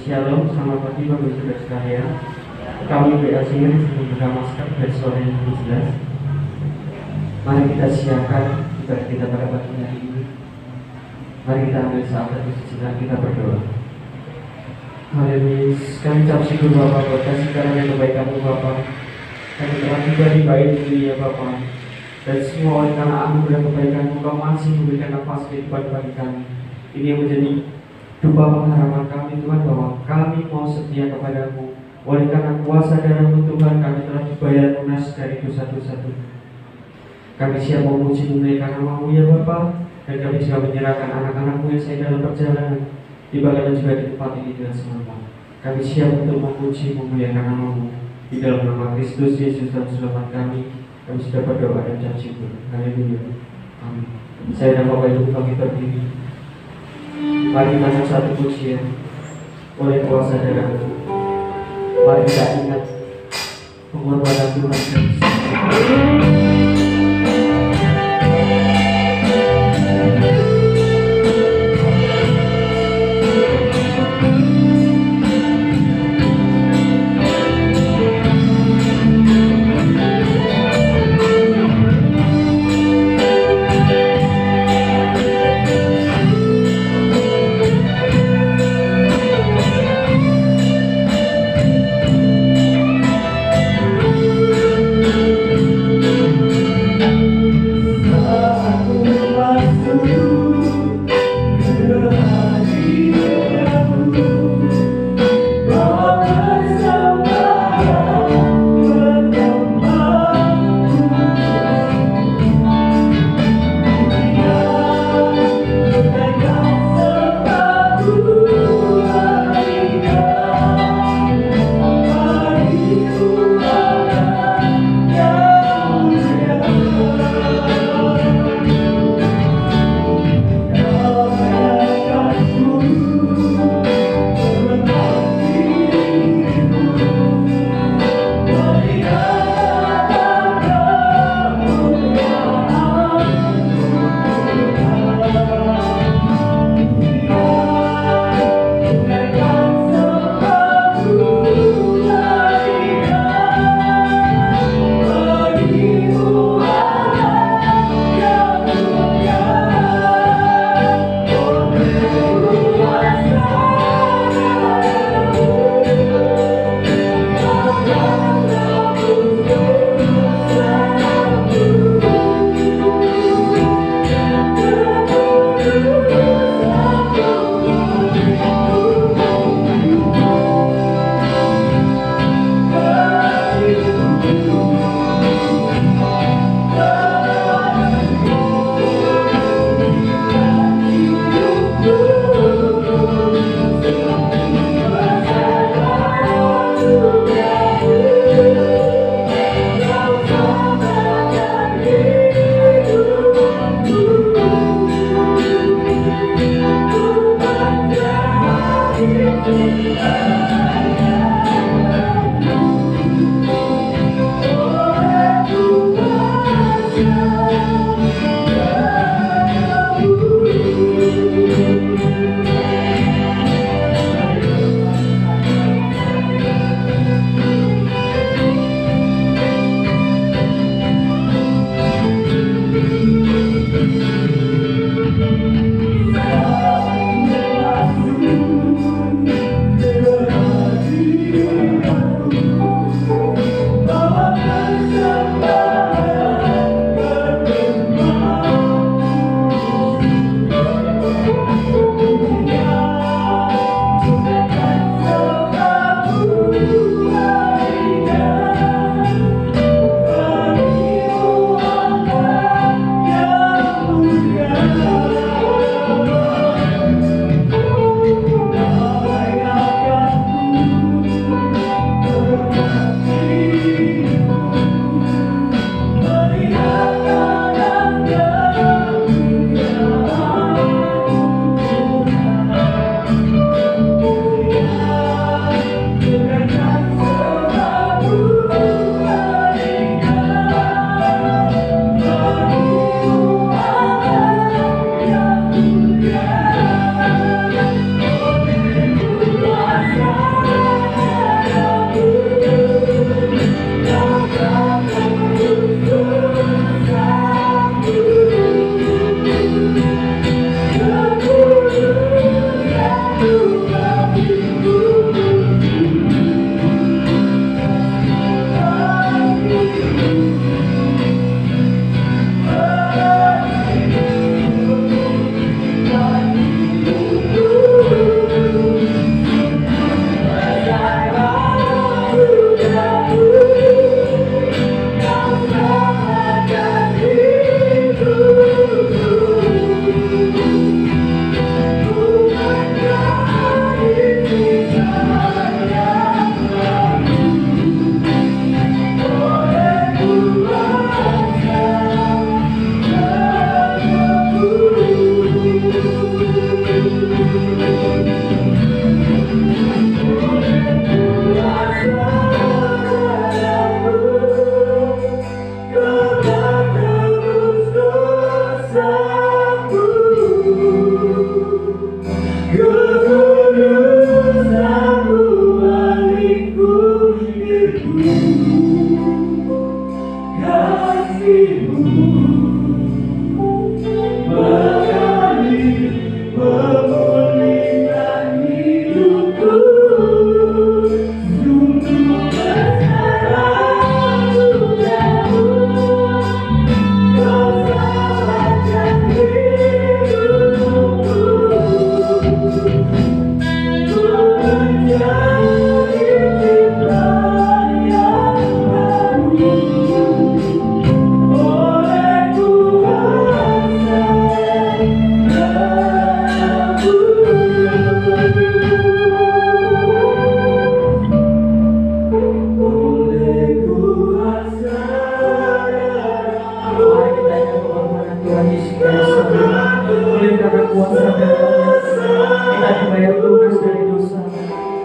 Shalom, selamat pagi Bapak Ibu Saudara sekalian. Kami BLC ini sedang beramaskan dari sore yang jelas. Mari kita siapkan ibadah kita pada pagi hari ini. Mari kita ambil saat dan sejenak kita berdoa. Haleluya. Kami ucap syukur Bapak buat kasih karunia kebaikan-Mu Bapak. Kami telah tiba di bait ini ya Bapak. Dan semua oleh karena anugerah kebaikan-Mu Kau masih memberikan nafas kehidupan bagi kami. Ini yang menjadi doa pengharapan kami Tuhan, bahwa kami mau setia kepada-Mu. Oleh karena kuasa darah-Mu Tuhan, kami telah dibayar lunas dari dosa-dosa Tuhan. Kami siap memuji memuliakan nama-Mu ya Bapa, dan kami juga menyerahkan anak-anak-Mu yang saya dalam perjalanan di bagaimana juga di tempat ini dengan semangat. Kami siap untuk memuji memuliakan nama-Mu di dalam nama Kristus Yesus dan selamat kami. Kami sudah berdoa dan ucap syukur. Haleluya. Amin. Saya dan Bapak Ibu kami berdiri. Mari kita satu pujian oleh kuasa darah-Mu. Mari kita ingat pengorbanan Tuhan Yesus.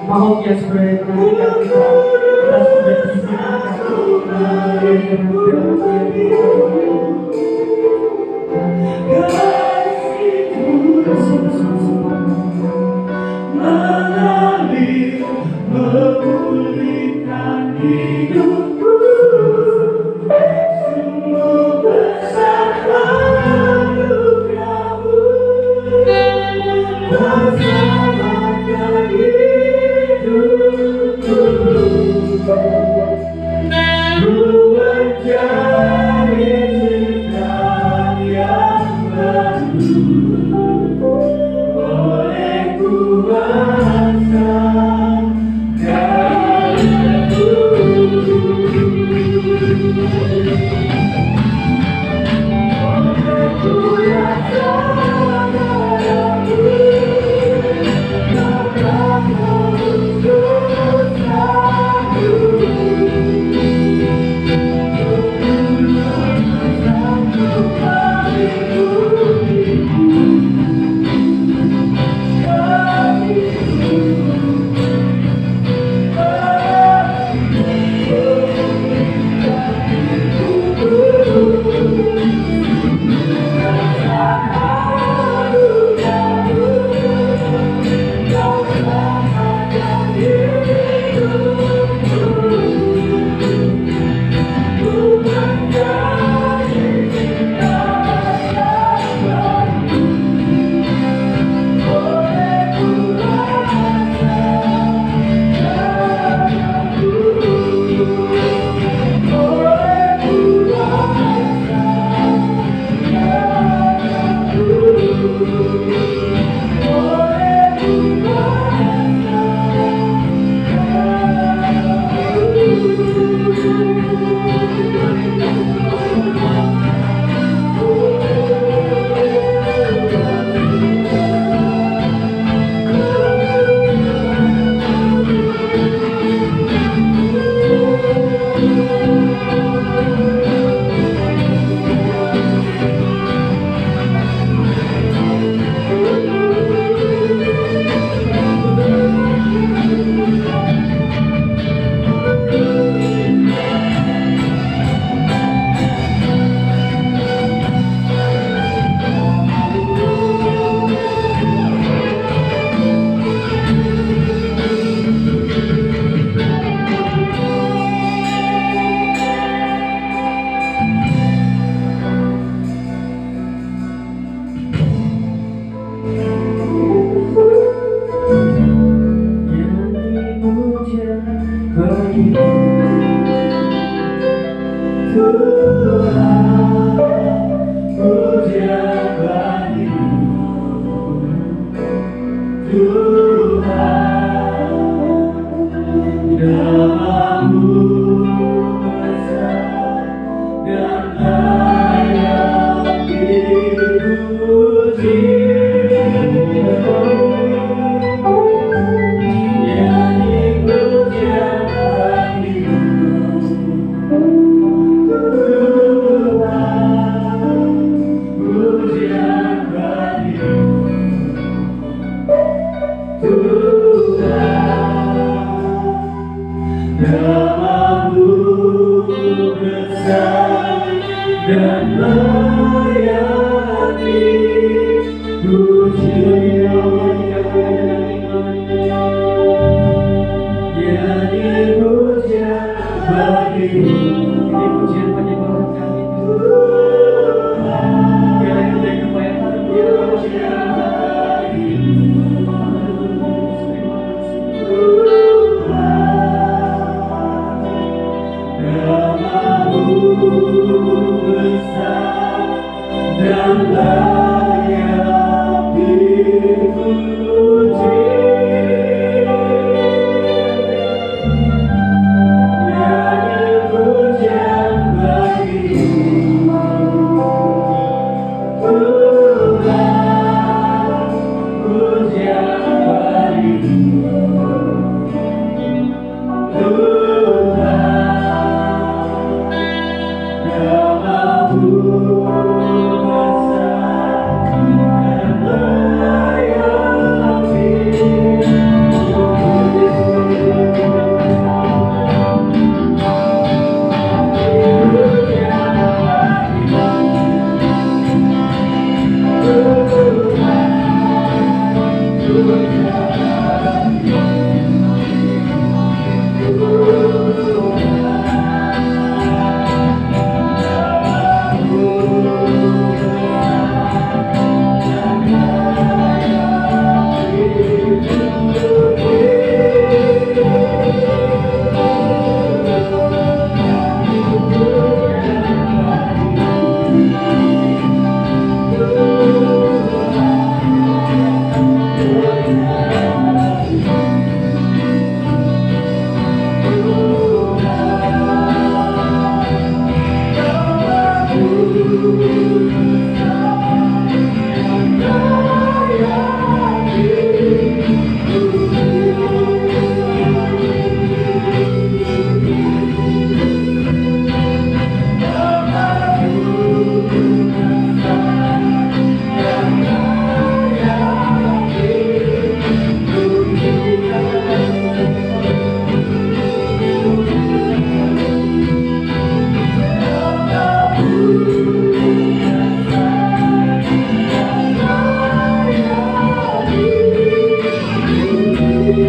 Maut yang sebenarnya menantikan kita sudah mengalir, memulihkan hidupku. Sungguh besar anugerah-Mu, bersamakan hidupku. Ku mencari cinta yang baru, oleh kuasa darah-Mu. Oleh kuasa darah-Mu, telah menebus dosa-Ku.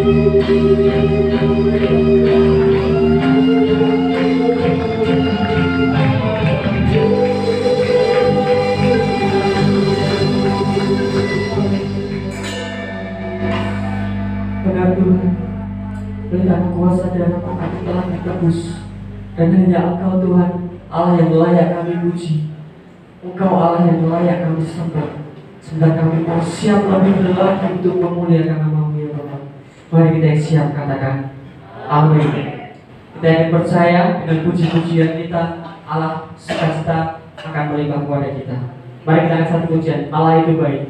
Benar Tuhan, oleh karena kuasa dan kami telah ditebus, dan hanya Engkau Tuhan Allah yang layak kami puji. Engkau Allah yang layak kami sembah. Sebentar kami mau siap lebih lagi untuk memuliakan nama-Mu ya Bapa. Mari kita yang siap katakan amin. Kita yang percaya dengan puji-pujian kita, Allah sukacita akan melimpah kepada kita. Mari kita angkat satu pujian, Allah itu baik.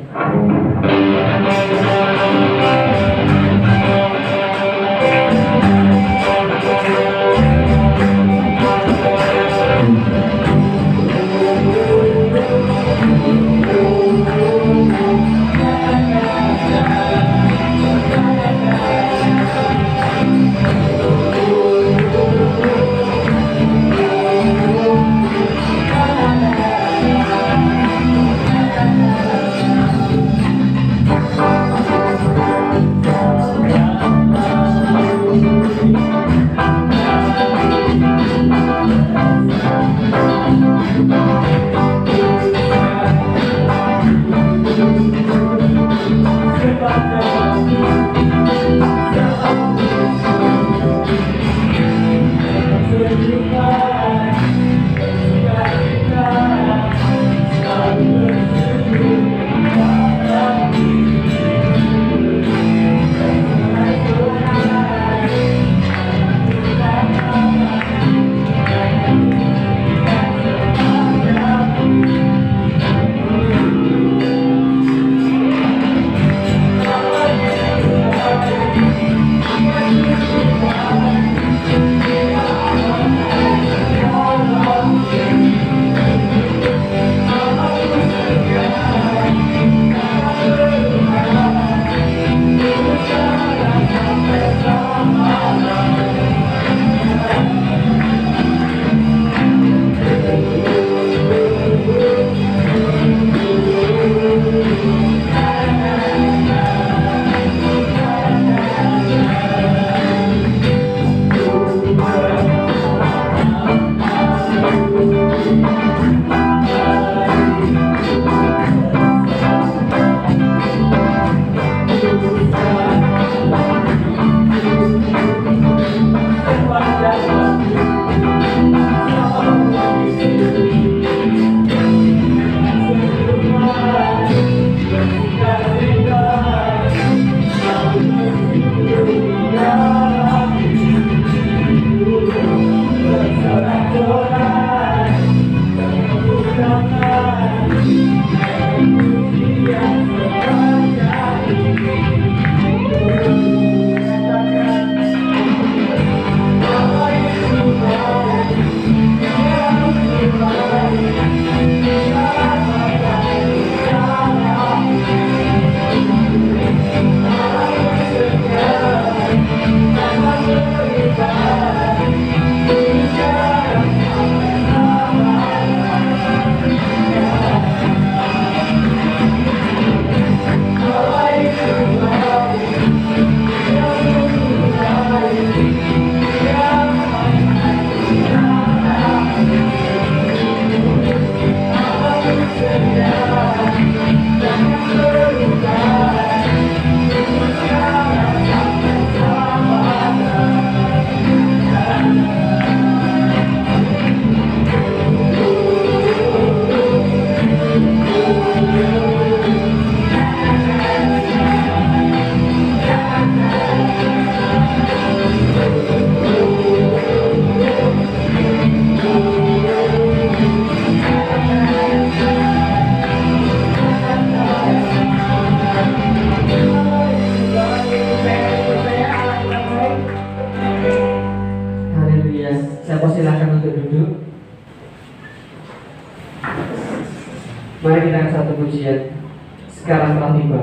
Mari kita satu pujian sekarang telah tiba.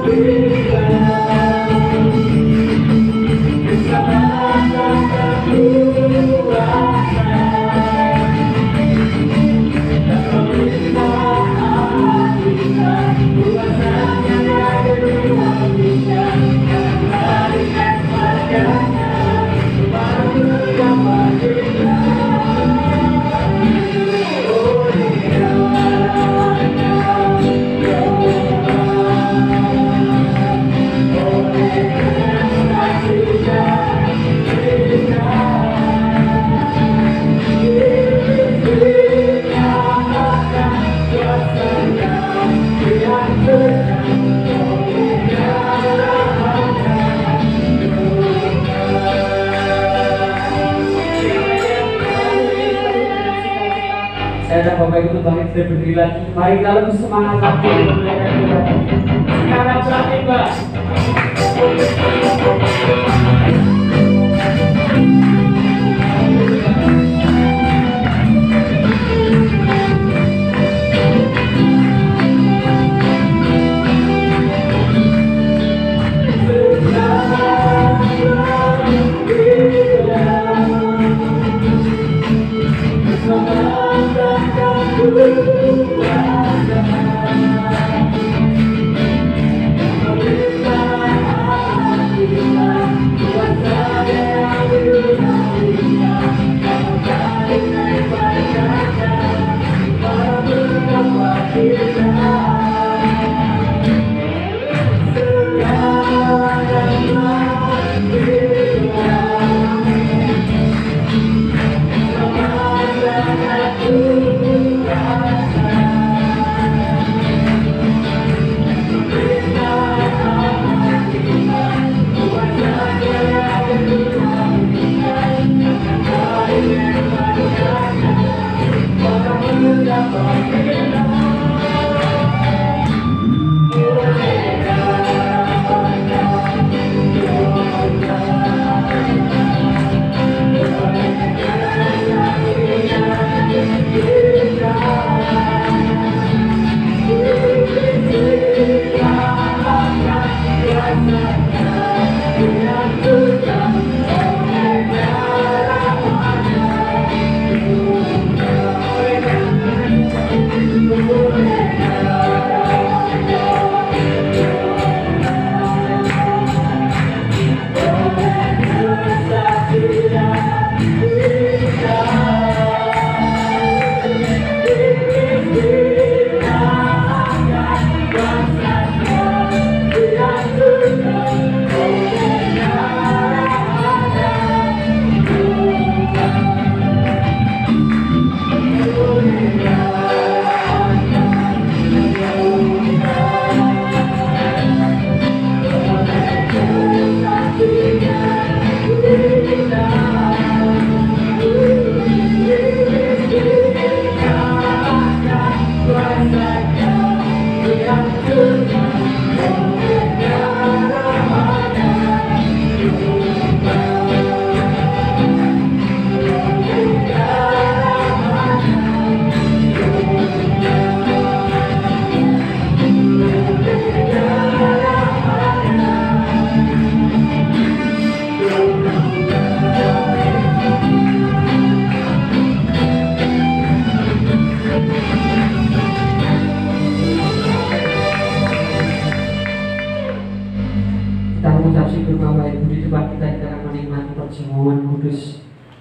Kita kita berdiri lagi. Mari kita lebih semangat lagi. Sekarang berani Mbak.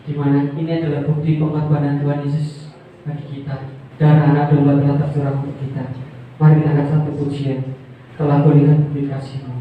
di mana ini adalah bukti pengorbanan Tuhan Yesus bagi kita. Darah anak domba telah tercurah untuk kita. Mari kita angkat satu pujian, telah kulihat bukti kasih-Mu.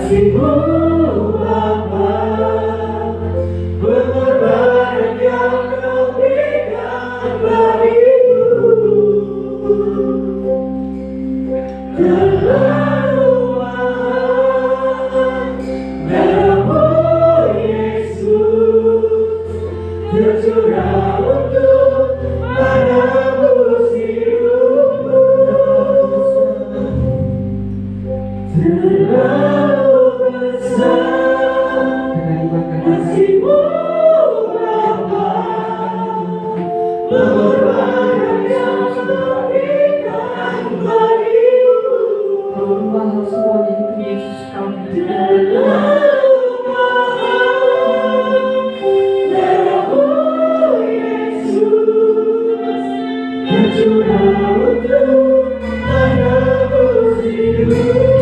kasih-Mu Bapa, pengorbanan yang Kau berikan bagiku terlalu mahal. Darah-Mu Yesus tercurah untuk menebus hidupku. Terlalu besar kasih-Mu Bapa, pengorbanan yang Kau berikan bagiku Mahal semuanya itu Yesus kami. terlalu mahal. Darah-Mu Yesus tercurah untuk menebus hidupku.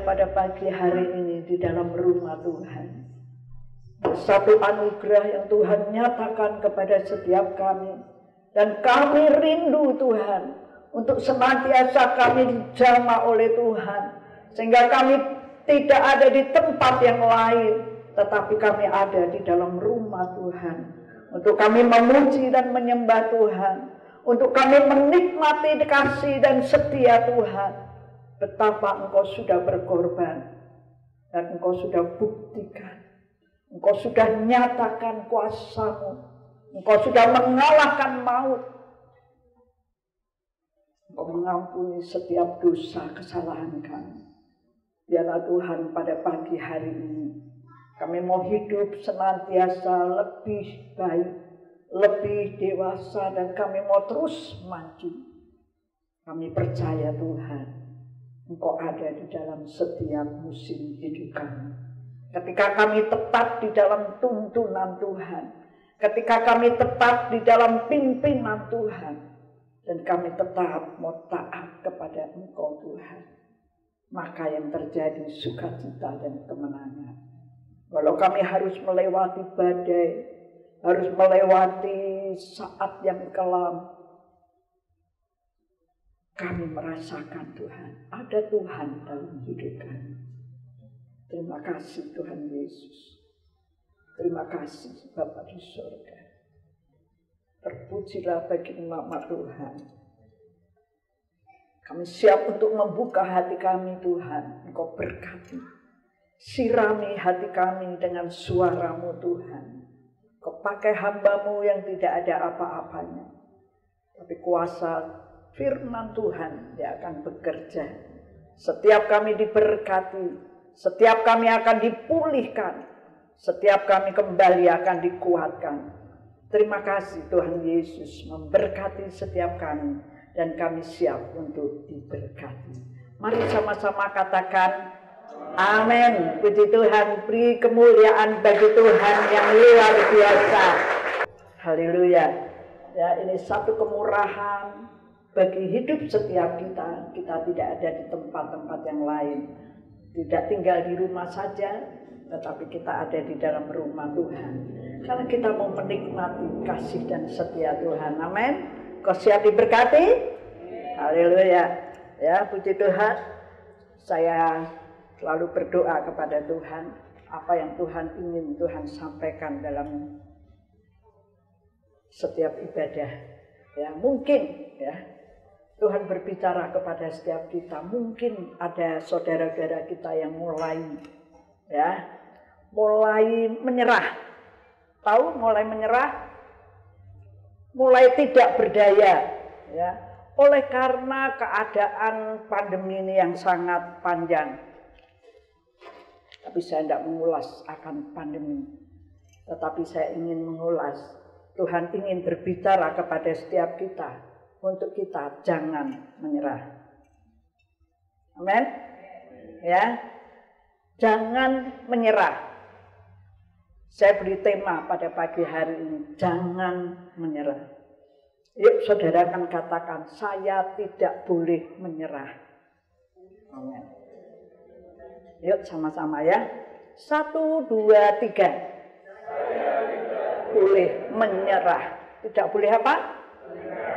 pada pagi hari ini di dalam rumah Tuhan. Satu anugerah yang Tuhan nyatakan kepada setiap kami. Dan kami rindu Tuhan untuk senantiasa kami dijamah oleh Tuhan. Sehingga kami tidak ada di tempat yang lain, tetapi kami ada di dalam rumah Tuhan. Untuk kami memuji dan menyembah Tuhan. Untuk kami menikmati kasih dan setia Tuhan. Betapa Engkau sudah berkorban. Dan Engkau sudah buktikan. Engkau sudah nyatakan kuasa-Mu Engkau sudah mengalahkan maut. Engkau mengampuni setiap dosa kesalahan kami. Biarlah Tuhan pada pagi hari ini kami mau hidup senantiasa lebih baik, lebih dewasa, dan kami mau terus maju. Kami percaya Tuhan, Engkau ada di dalam setiap musim hidup kami. Ketika kami tetap di dalam tuntunan Tuhan, ketika kami tetap di dalam pimpinan Tuhan, dan kami tetap mau taat kepada Engkau Tuhan, maka yang terjadi sukacita dan kemenangan. Walau kami harus melewati badai, harus melewati saat yang kelam, kami merasakan Tuhan, ada Tuhan dalam hidup kami. Terima kasih Tuhan Yesus. Terima kasih Bapa di surga. Terpujilah bagi nama Tuhan. Kami siap untuk membuka hati kami Tuhan. Engkau berkati. Sirami hati kami dengan suara-Mu Tuhan. Engkau pakai hamba-Mu yang tidak ada apa-apanya. Tapi kuasa firman Tuhan yang akan bekerja. Setiap kami diberkati, setiap kami akan dipulihkan, setiap kami kembali akan dikuatkan. Terima kasih Tuhan Yesus memberkati setiap kami, dan kami siap untuk diberkati. Mari sama-sama katakan amin. Puji Tuhan, beri kemuliaan bagi Tuhan yang luar biasa. Haleluya. Ya, ini satu kemurahan bagi hidup setiap kita. Kita tidak ada di tempat-tempat yang lain. Tidak tinggal di rumah saja, tetapi kita ada di dalam rumah Tuhan. Karena kita mau menikmati kasih dan setia Tuhan. Amin. Kau siap diberkati? Haleluya. Ya, puji Tuhan. Saya selalu berdoa kepada Tuhan. Apa yang Tuhan ingin Tuhan sampaikan dalam setiap ibadah. Ya, mungkin ya Tuhan berbicara kepada setiap kita. Mungkin ada saudara-saudara kita yang mulai menyerah. Tahu mulai menyerah? Mulai tidak berdaya, ya. Oleh karena keadaan pandemi ini yang sangat panjang. Tapi saya tidak mengulas akan pandemi. Tetapi saya ingin mengulas. Tuhan ingin berbicara kepada setiap kita. Untuk kita jangan menyerah. Amin. Ya. Jangan menyerah. Saya beri tema pada pagi hari ini, jangan menyerah. Yuk saudara akan katakan, saya tidak boleh menyerah. Amin. Yuk sama-sama ya. 1, 2, 3. Boleh menyerah. Tidak boleh apa?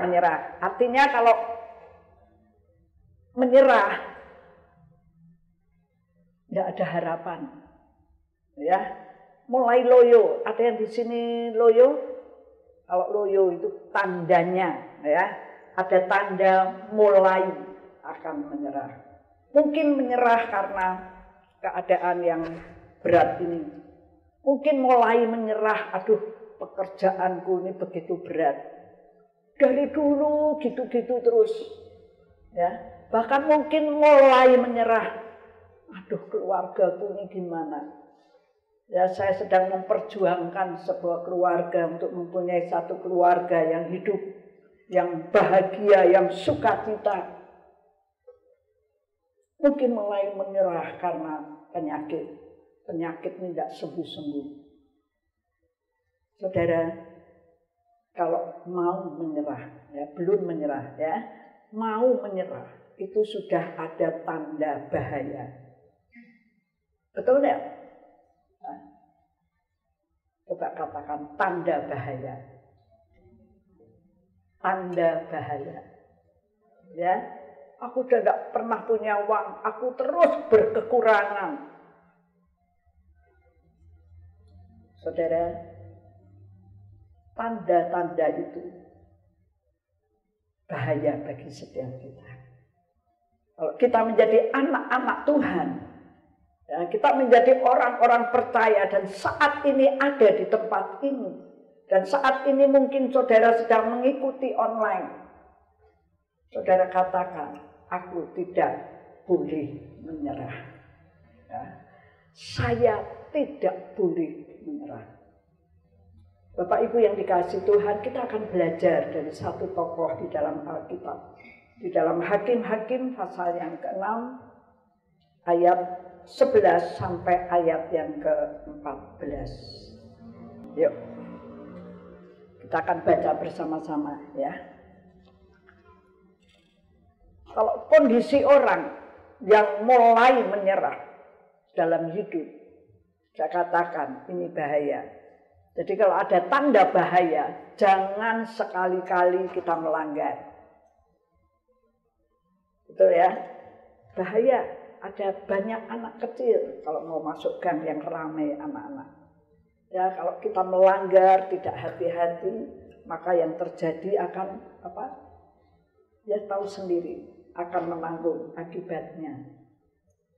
Menyerah. Artinya kalau menyerah tidak ada harapan. Ya. Mulai loyo. Ada yang di sini loyo? Kalau loyo itu tandanya, ya. Ada tanda mulai akan menyerah. Mungkin menyerah karena keadaan yang berat ini. Mungkin mulai menyerah, aduh pekerjaanku ini begitu berat. Dari dulu gitu-gitu terus. Ya. Bahkan mungkin mulai menyerah, aduh keluargaku ini gimana. Ya, saya sedang memperjuangkan sebuah keluarga untuk mempunyai satu keluarga yang hidup, yang bahagia, yang sukacita. Mungkin mulai menyerah karena penyakit. Penyakit ini tidak sembuh-sembuh. Saudara, kalau mau menyerah, ya belum menyerah, ya mau menyerah, itu sudah ada tanda bahaya. Betul tidak? Coba katakan tanda bahaya. Tanda bahaya. Ya, aku sudah tidak pernah punya uang, aku terus berkekurangan. Saudara, tanda-tanda itu bahaya bagi setiap kita. Kalau kita menjadi anak-anak Tuhan, ya, kita menjadi orang-orang percaya dan saat ini ada di tempat ini, Dan saat ini mungkin saudara sedang mengikuti online. Saudara katakan, aku tidak boleh menyerah. Ya. Saya tidak boleh menyerah. Bapak Ibu yang dikasihi Tuhan, kita akan belajar dari satu tokoh di dalam Alkitab. Di dalam Hakim-Hakim pasal yang ke-6, ayat 11 sampai ayat yang ke-14. Yuk, kita akan baca bersama-sama ya. Kalau kondisi orang yang mulai menyerah dalam hidup, saya katakan ini bahaya. Jadi kalau ada tanda bahaya, jangan sekali-kali kita melanggar. Betul ya? Bahaya, ada banyak anak kecil kalau mau masuk gang yang ramai anak-anak. Ya, kalau kita melanggar, tidak hati-hati, maka yang terjadi akan apa? Ya tahu sendiri, akan menanggung akibatnya.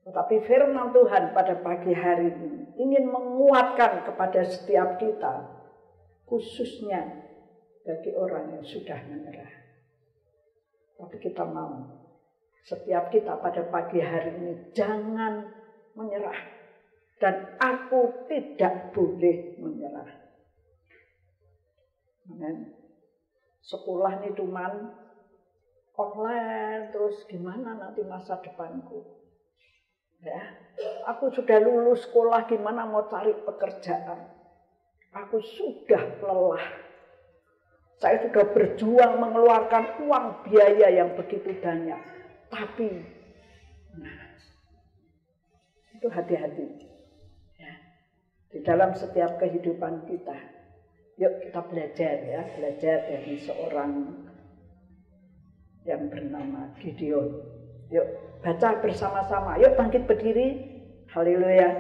Tetapi firman Tuhan pada pagi hari ini ingin menguatkan kepada setiap kita, khususnya bagi orang yang sudah menyerah. Tapi kita mau, setiap kita pada pagi hari ini jangan menyerah. Dan aku tidak boleh menyerah. Amen. Sekolah ini cuman online, terus gimana nanti masa depanku? Ya, aku sudah lulus sekolah, gimana mau cari pekerjaan? Aku sudah lelah. Saya sudah berjuang mengeluarkan uang biaya yang begitu banyak. Tapi, itu hati-hati. Ya, di dalam setiap kehidupan kita. Yuk kita belajar ya, belajar dari seorang yang bernama Gideon. Yuk baca bersama-sama. Yuk bangkit berdiri. Haleluya.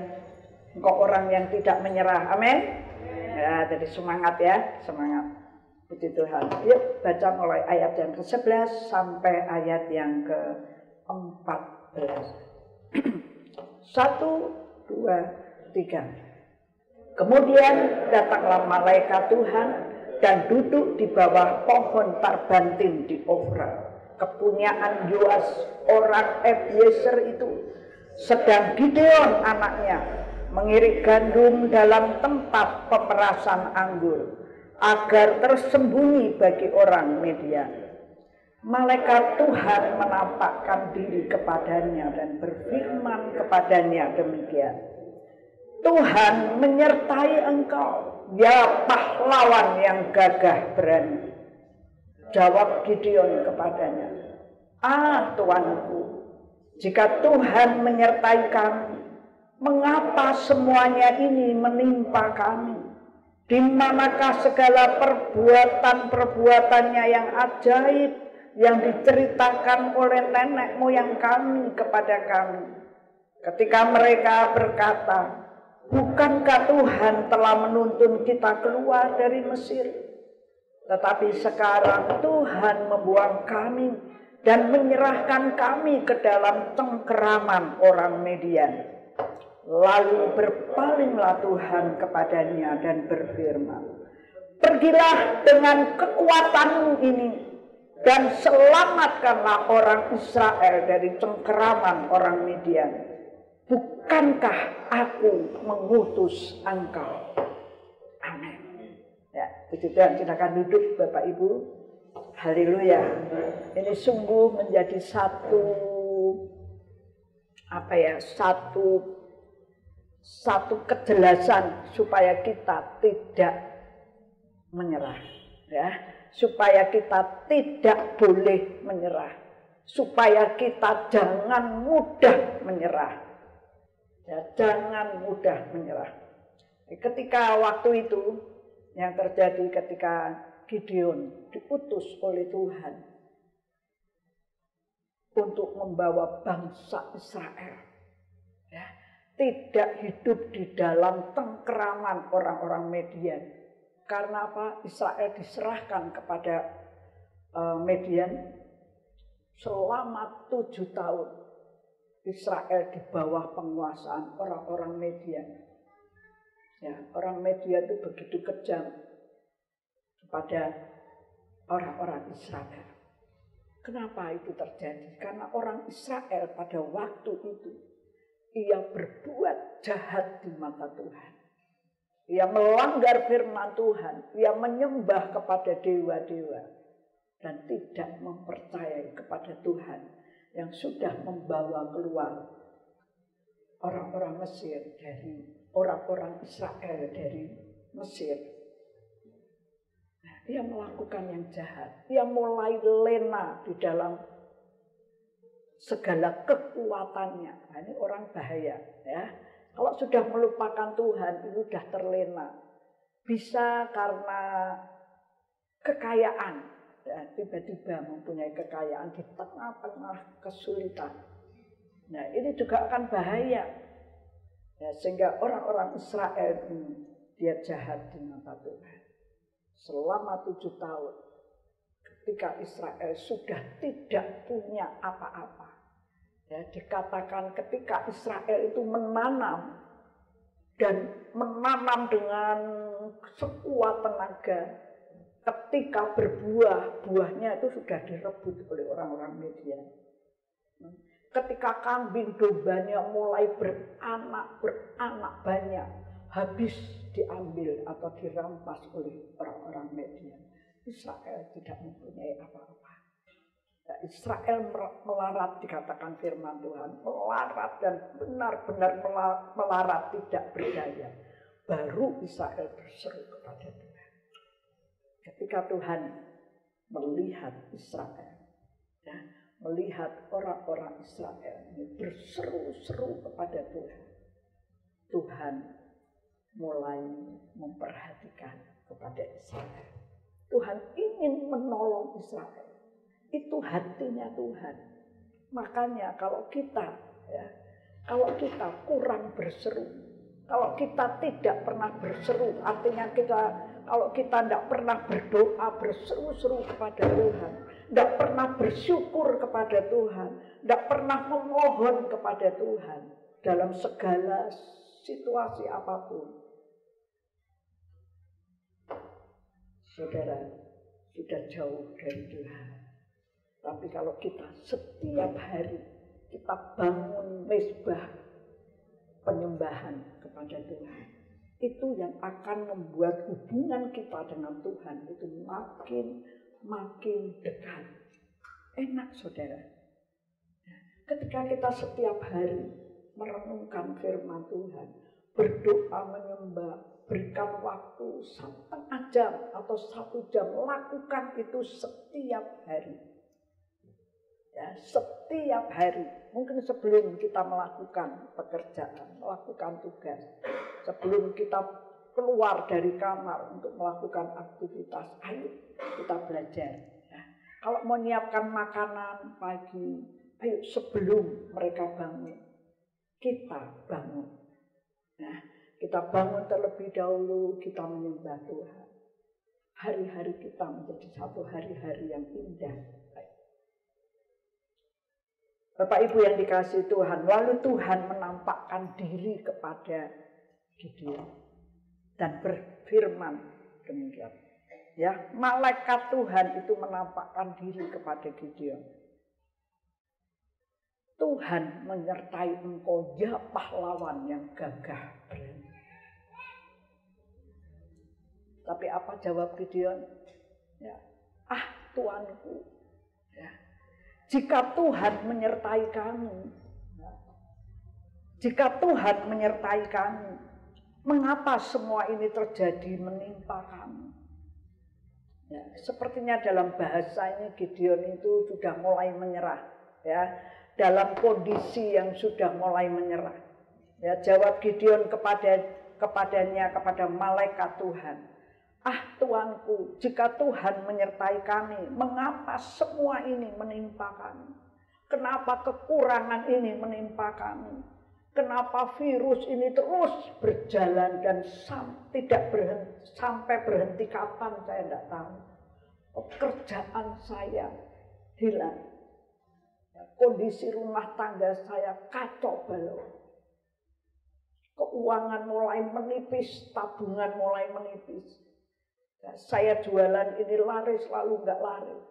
Engkau orang yang tidak menyerah. Amin. Ya, jadi semangat ya, semangat. Puji Tuhan. Yuk baca mulai ayat yang ke-11 sampai ayat yang ke-14. 1, 2, 3. Kemudian datanglah malaikat Tuhan dan duduk di bawah pohon tarbantin di Ofra, kepunyaan Yoas orang Ebiezer itu. Sedang Gideon anaknya mengirik gandum dalam tempat pemerasan anggur agar tersembunyi bagi orang Midian. Malaikat Tuhan menampakkan diri kepadanya dan berfirman kepadanya demikian. Tuhan menyertai engkau, ya pahlawan yang gagah berani. Jawab Gideon kepadanya, Tuanku, jika Tuhan menyertai kami, mengapa semuanya ini menimpa kami? Di manakah segala perbuatan-perbuatannya yang ajaib yang diceritakan oleh nenek moyang kami kepada kami? Ketika mereka berkata, bukankah Tuhan telah menuntun kita keluar dari Mesir? Tetapi sekarang Tuhan membuang kami dan menyerahkan kami ke dalam cengkeraman orang Midian. Lalu berpalinglah Tuhan kepadanya dan berfirman, pergilah dengan kekuatanmu ini dan selamatkanlah orang Israel dari cengkeraman orang Midian. Bukankah aku mengutus engkau? Amin. Ya, puji Tuhan, silakan duduk Bapak Ibu. Haleluya. Ini sungguh menjadi satu kejelasan supaya kita tidak menyerah, ya. Supaya kita tidak boleh menyerah. Supaya kita jangan mudah menyerah. Ya, jangan mudah menyerah. Ketika waktu itu yang terjadi ketika Gideon diutus oleh Tuhan untuk membawa bangsa Israel, ya, tidak hidup di dalam cengkeraman orang-orang Midian. Karena apa? Israel diserahkan kepada Midian selama 7 tahun. Israel di bawah penguasaan orang-orang Midian. Ya, orang Midian itu begitu kejam. kepada orang-orang Israel. Kenapa itu terjadi? Karena orang Israel pada waktu itu ia berbuat jahat di mata Tuhan. Ia melanggar firman Tuhan, ia menyembah kepada dewa-dewa dan tidak mempercayai kepada Tuhan yang sudah membawa keluar orang-orang Mesir dari orang-orang Israel dari Mesir. Nah, ia melakukan yang jahat. Ia mulai lena di dalam segala kekuatannya. Nah, ini orang bahaya, ya. Kalau sudah melupakan Tuhan, itu sudah terlena. Bisa karena kekayaan, ya, tiba-tiba mempunyai kekayaan di tengah-tengah kesulitan. Nah, ini juga akan bahaya. Ya, sehingga orang-orang Israel ini dia jahat di mata Tuhan. Selama 7 tahun, ketika Israel sudah tidak punya apa-apa, ya, dikatakan ketika Israel itu menanam dan menanam dengan sekuat tenaga, ketika berbuah, buahnya itu sudah direbut oleh orang-orang Midian. Ketika kambing dombanya mulai beranak banyak, habis diambil atau dirampas oleh orang-orang Midian. Israel tidak mempunyai apa-apa. Nah, Israel melarat, dikatakan firman Tuhan, melarat dan benar-benar melarat, tidak berdaya. Baru Israel berseru kepada Tuhan. Ketika Tuhan melihat Israel, ya, melihat orang-orang Israel ini berseru-seru kepada Tuhan, Tuhan mulai memperhatikan kepada Israel. Tuhan ingin menolong Israel. Itu hatinya Tuhan. Makanya kalau kita kurang berseru, kalau kita tidak pernah berseru, artinya kalau kita tidak pernah berdoa, berseru-seru kepada Tuhan, tidak pernah bersyukur kepada Tuhan, tidak pernah memohon kepada Tuhan dalam segala situasi apapun, saudara sudah jauh dari Tuhan. Tapi kalau kita setiap hari kita bangun mezbah penyembahan kepada Tuhan, itu yang akan membuat hubungan kita dengan Tuhan itu makin dekat. Enak, saudara. Ketika kita setiap hari merenungkan firman Tuhan, berdoa, menyembah, berikan waktu 1/2 jam atau 1 jam, lakukan itu setiap hari. Ya, setiap hari. Mungkin sebelum kita melakukan pekerjaan, melakukan tugas, sebelum kita keluar dari kamar untuk melakukan aktivitas, ayo kita belajar. Ya. Kalau mau menyiapkan makanan pagi, ayo sebelum mereka bangun, kita bangun. Nah, kita bangun terlebih dahulu, kita menyembah Tuhan. Hari-hari kita menjadi satu hari-hari yang indah. Bapak Ibu yang dikasihi Tuhan, lalu Tuhan menampakkan diri kepada Gideon dan berfirman demikian. Ya, malaikat Tuhan itu menampakkan diri kepada Gideon. Tuhan menyertai engkau, ya pahlawan yang gagah berani. Tapi apa jawab Gideon? Ya, Tuanku, ya. Jika Tuhan menyertai kami, mengapa semua ini terjadi menimpa kami? Ya, sepertinya dalam bahasa ini Gideon itu sudah mulai menyerah, ya, dalam kondisi yang sudah mulai menyerah. Ya, jawab Gideon kepada malaikat Tuhan. Tuanku, jika Tuhan menyertai kami, mengapa semua ini menimpa kami? Kenapa kekurangan ini menimpa kami? Kenapa virus ini terus berjalan dan tidak berhenti, sampai berhenti kapan saya tidak tahu. Pekerjaan saya hilang. Kondisi rumah tangga saya kacau balau. Keuangan mulai menipis, tabungan mulai menipis. Ya, saya jualan ini laris lalu nggak laris.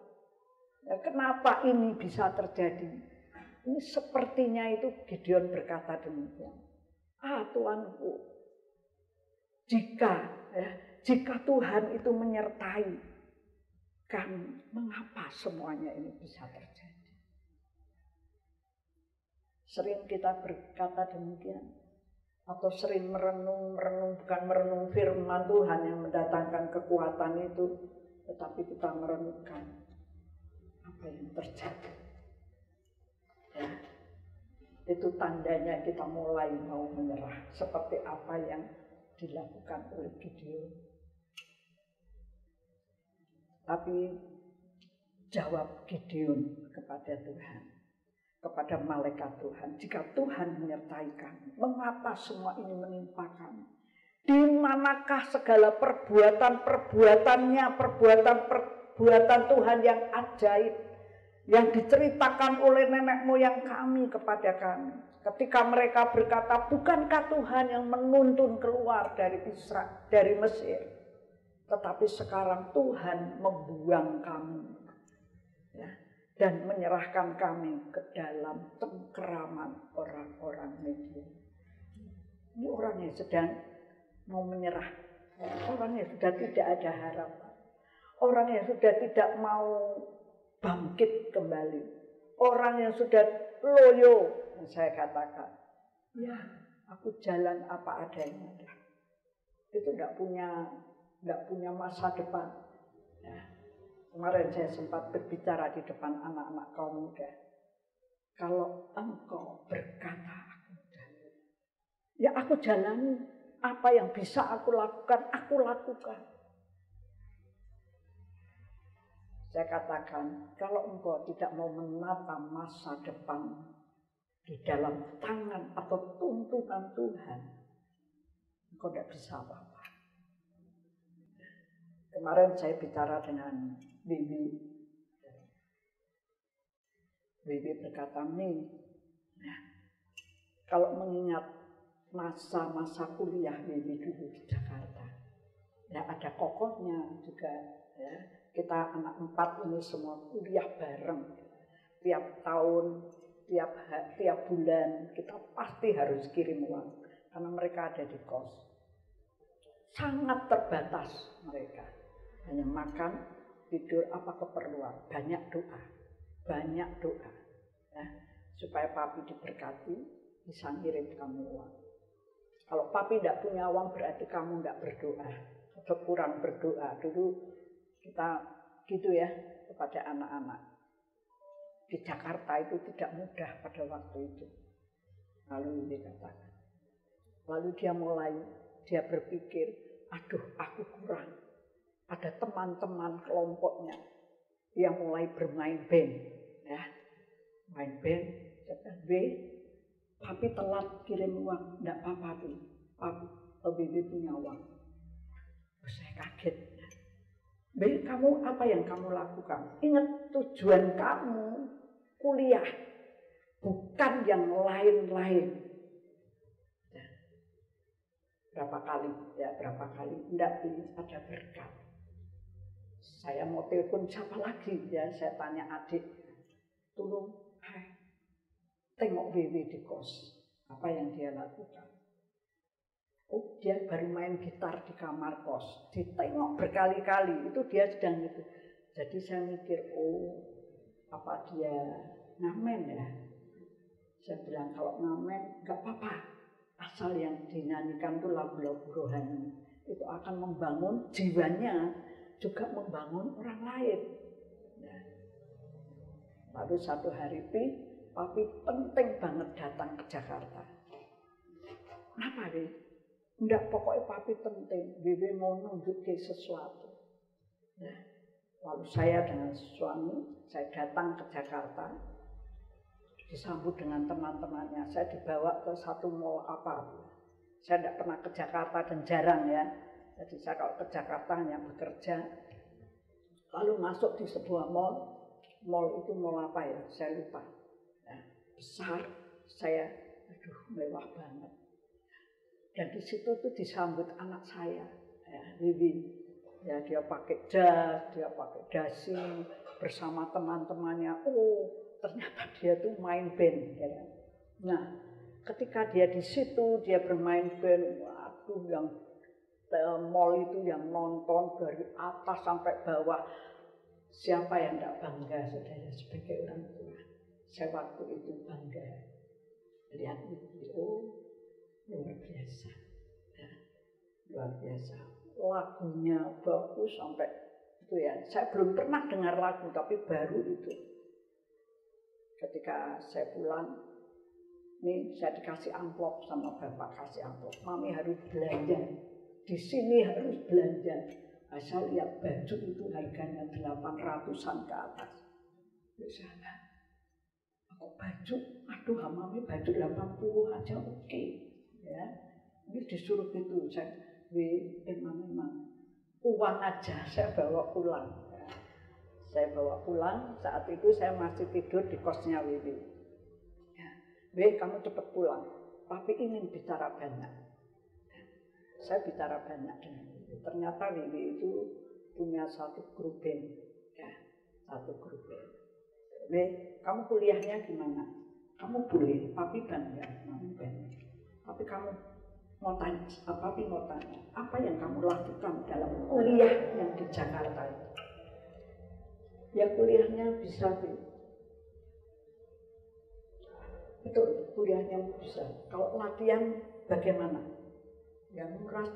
Ya, kenapa ini bisa terjadi? Ini sepertinya itu Gideon berkata demikian. Tuanku, jika Tuhan itu menyertai kami, mengapa semuanya ini bisa terjadi? Sering kita berkata demikian. Atau sering merenung, bukan merenung firman Tuhan yang mendatangkan kekuatan itu, tetapi kita merenungkan apa yang terjadi. Ya, itu tandanya kita mulai mau menyerah, seperti apa yang dilakukan oleh Gideon. Tapi jawab Gideon kepada Tuhan, kepada malaikat Tuhan, jika Tuhan menyertai kami, mengapa semua ini menimpa kami? Di manakah segala perbuatan-perbuatannya, perbuatan Tuhan yang ajaib, yang diceritakan oleh nenek moyang kami kepada kami? Ketika mereka berkata, bukankah Tuhan yang menuntun keluar dari Mesir? Tetapi sekarang Tuhan membuang kami. Ya. Dan menyerahkan kami ke dalam cengkeraman orang-orang Midian. Ini orang yang sedang mau menyerah. Orang yang sudah tidak ada harapan. Orang yang sudah tidak mau bangkit kembali. Orang yang sudah loyo. Saya katakan, ya aku jalan apa adanya. Itu tidak punya masa depan. Ya. Kemarin saya sempat berbicara di depan anak-anak kaum muda. Kalau engkau berkata aku jalan, ya aku jalani. Apa yang bisa aku lakukan, aku lakukan. Saya katakan, kalau engkau tidak mau menata masa depan di dalam tangan atau tuntunan Tuhan, engkau tidak bisa apa-apa. Kemarin saya bicara dengan Bibi berkata, nih, ya, kalau mengingat masa-masa kuliah Bibi dulu di Jakarta, ya ada kokohnya juga, ya, kita anak 4 ini semua kuliah bareng, tiap tahun, tiap bulan kita pasti harus kirim uang, karena mereka ada di kos, sangat terbatas mereka, hanya makan, tidur, apa keperluan, banyak doa, ya, supaya papi diberkati, bisa ngirim kamu uang. Kalau papi tidak punya uang berarti kamu tidak berdoa, atau kurang berdoa. Dulu kita gitu ya kepada anak-anak. Di Jakarta itu tidak mudah pada waktu itu. Lalu dikatakan, lalu dia berpikir, aduh aku kurang. Ada teman-teman kelompoknya yang mulai bermain band, ya, main band. Papi telat kirim uang, tidak apa-apa, Bibi punya uang. Saya kaget. Be, kamu apa yang kamu lakukan? Ingat tujuan kamu kuliah, bukan yang lain-lain. Berapa kali, tidak ada berkat. Saya mau telepon siapa lagi, ya saya tanya adik, tolong, tengok Wiwi di kos, apa yang dia lakukan. Oh, dia baru main gitar di kamar kos, ditengok berkali-kali, itu dia sedang itu. Jadi saya mikir, oh, apa dia ngamen ya? Saya bilang kalau ngamen nggak apa-apa, asal yang dinyanyikan itu lagu-lagu rohani, itu akan membangun jiwanya, juga membangun orang lain. Nah, lalu satu hari papi penting banget datang ke Jakarta. Kenapa, Bi? Enggak, pokoknya papi penting. Bibi mau nunjukin sesuatu. Nah, lalu saya dengan suami, saya datang ke Jakarta, disambut dengan teman-temannya. Saya dibawa ke satu mall apa. Saya tidak pernah ke Jakarta dan jarang ya. Jadi saya kalau ke Jakarta hanya bekerja. Lalu masuk di sebuah mall. Mall itu mall apa ya? Saya lupa. Nah, besar. Saya, aduh, mewah banget. Dan di situ tuh disambut anak saya, ya, Wiwi. Ya, dia pakai jas, dia pakai dasi bersama teman-temannya. Oh, ternyata dia tuh main band. Ya. Nah, ketika dia di situ, dia bermain band. Waduh, yang mall itu yang nonton dari atas sampai bawah. Siapa yang tidak bangga, saudara, sebagai orang tua? Saya waktu itu bangga. Lihat itu, oh, luar biasa. Ya, luar biasa. Lagunya bagus sampai itu ya. Saya belum pernah dengar lagu, tapi baru itu. Ketika saya pulang, nih saya dikasih amplop sama bapak, kasih amplop. Mami harus belanja. Di sini harus belanja. Nah, saya lihat baju itu harganya 800-an ke atas. Misalnya, aku baju, aduh mami baju 80 aja oke. Ya, ini disuruh gitu, saya memang uang aja saya bawa pulang. Ya. Saya bawa pulang, saat itu saya masih tidur di kosnya Wiwi. Ya. Wiwi, kamu cepat pulang, tapi ingin bicara banyak. Ya. Saya bicara banyak dengan Wiwi. Ternyata Wiwi itu punya satu grup band. Ya, satu grup band. Wiwi, kamu kuliahnya gimana? Kamu boleh, tapi bangga, tapi kamu mau tanya, apa yang kamu lakukan dalam kuliah yang di Jakarta itu? Ya kuliahnya bisa, betul, kuliahnya bisa. Kalau latihan bagaimana? Ya nguras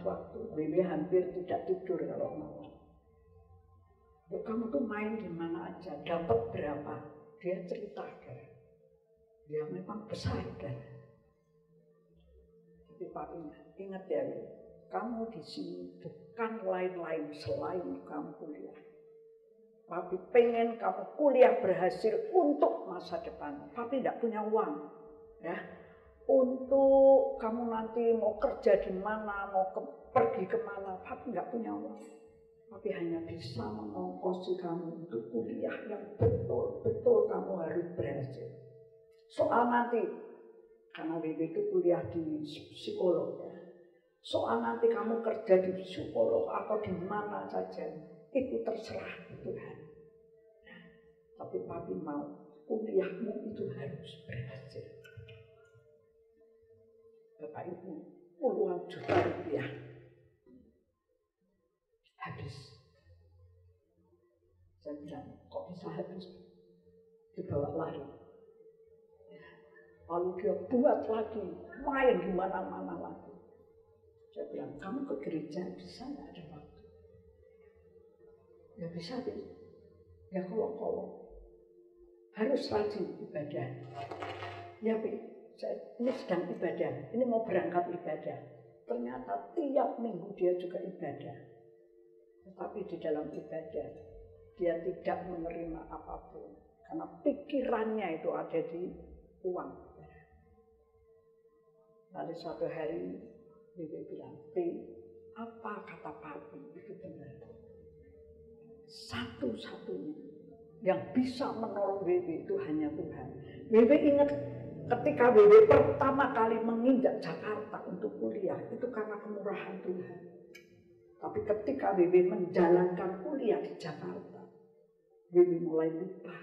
waktu. Wiwi hampir tidak tidur kalau malam. Ya, kamu tuh main di mana aja, dapat berapa? Dia cerita kan. Dia memang besar kan. Tapi papinya, ingat ya, kamu di sini bukan lain-lain selain kamu kuliah. Papi pengen kamu kuliah berhasil untuk masa depan. Papi tidak punya uang, ya. Untuk kamu nanti mau kerja di mana, mau pergi kemana, papi nggak punya uang. Papi hanya bisa mengongkosi kamu untuk kuliah yang betul-betul kamu harus berhasil. Soal nanti, karena Wiwi itu kuliah di psikolog ya. Soal nanti kamu kerja di psikolog atau di mana saja, itu terserah Tuhan. Nah, tapi papi mau kuliahmu itu harus berhasil. Bapak Ibu, puluhan juta rupiah habis. Saya bilang, kok bisa habis? Dibawa lari. Lalu dia buat lagi, main di mana-mana lagi. Saya bilang, kamu ke gereja bisa nggak ada waktu? Ya bisa, ya kalau harus rajin ibadah. Ya, ini sedang ibadah, ini mau berangkat ibadah. Ternyata tiap minggu dia juga ibadah. Tetapi di dalam ibadah, dia tidak menerima apapun. Karena pikirannya itu ada di uang. Lalu suatu hari, Wiwi bilang, apa kata papi itu benar. Satu-satunya yang bisa menolong Wiwi itu hanya Tuhan. Wiwi ingat ketika Wiwi pertama kali menginjak Jakarta untuk kuliah, itu karena kemurahan Tuhan. Tapi ketika Wiwi menjalankan kuliah di Jakarta, Wiwi mulai lupa.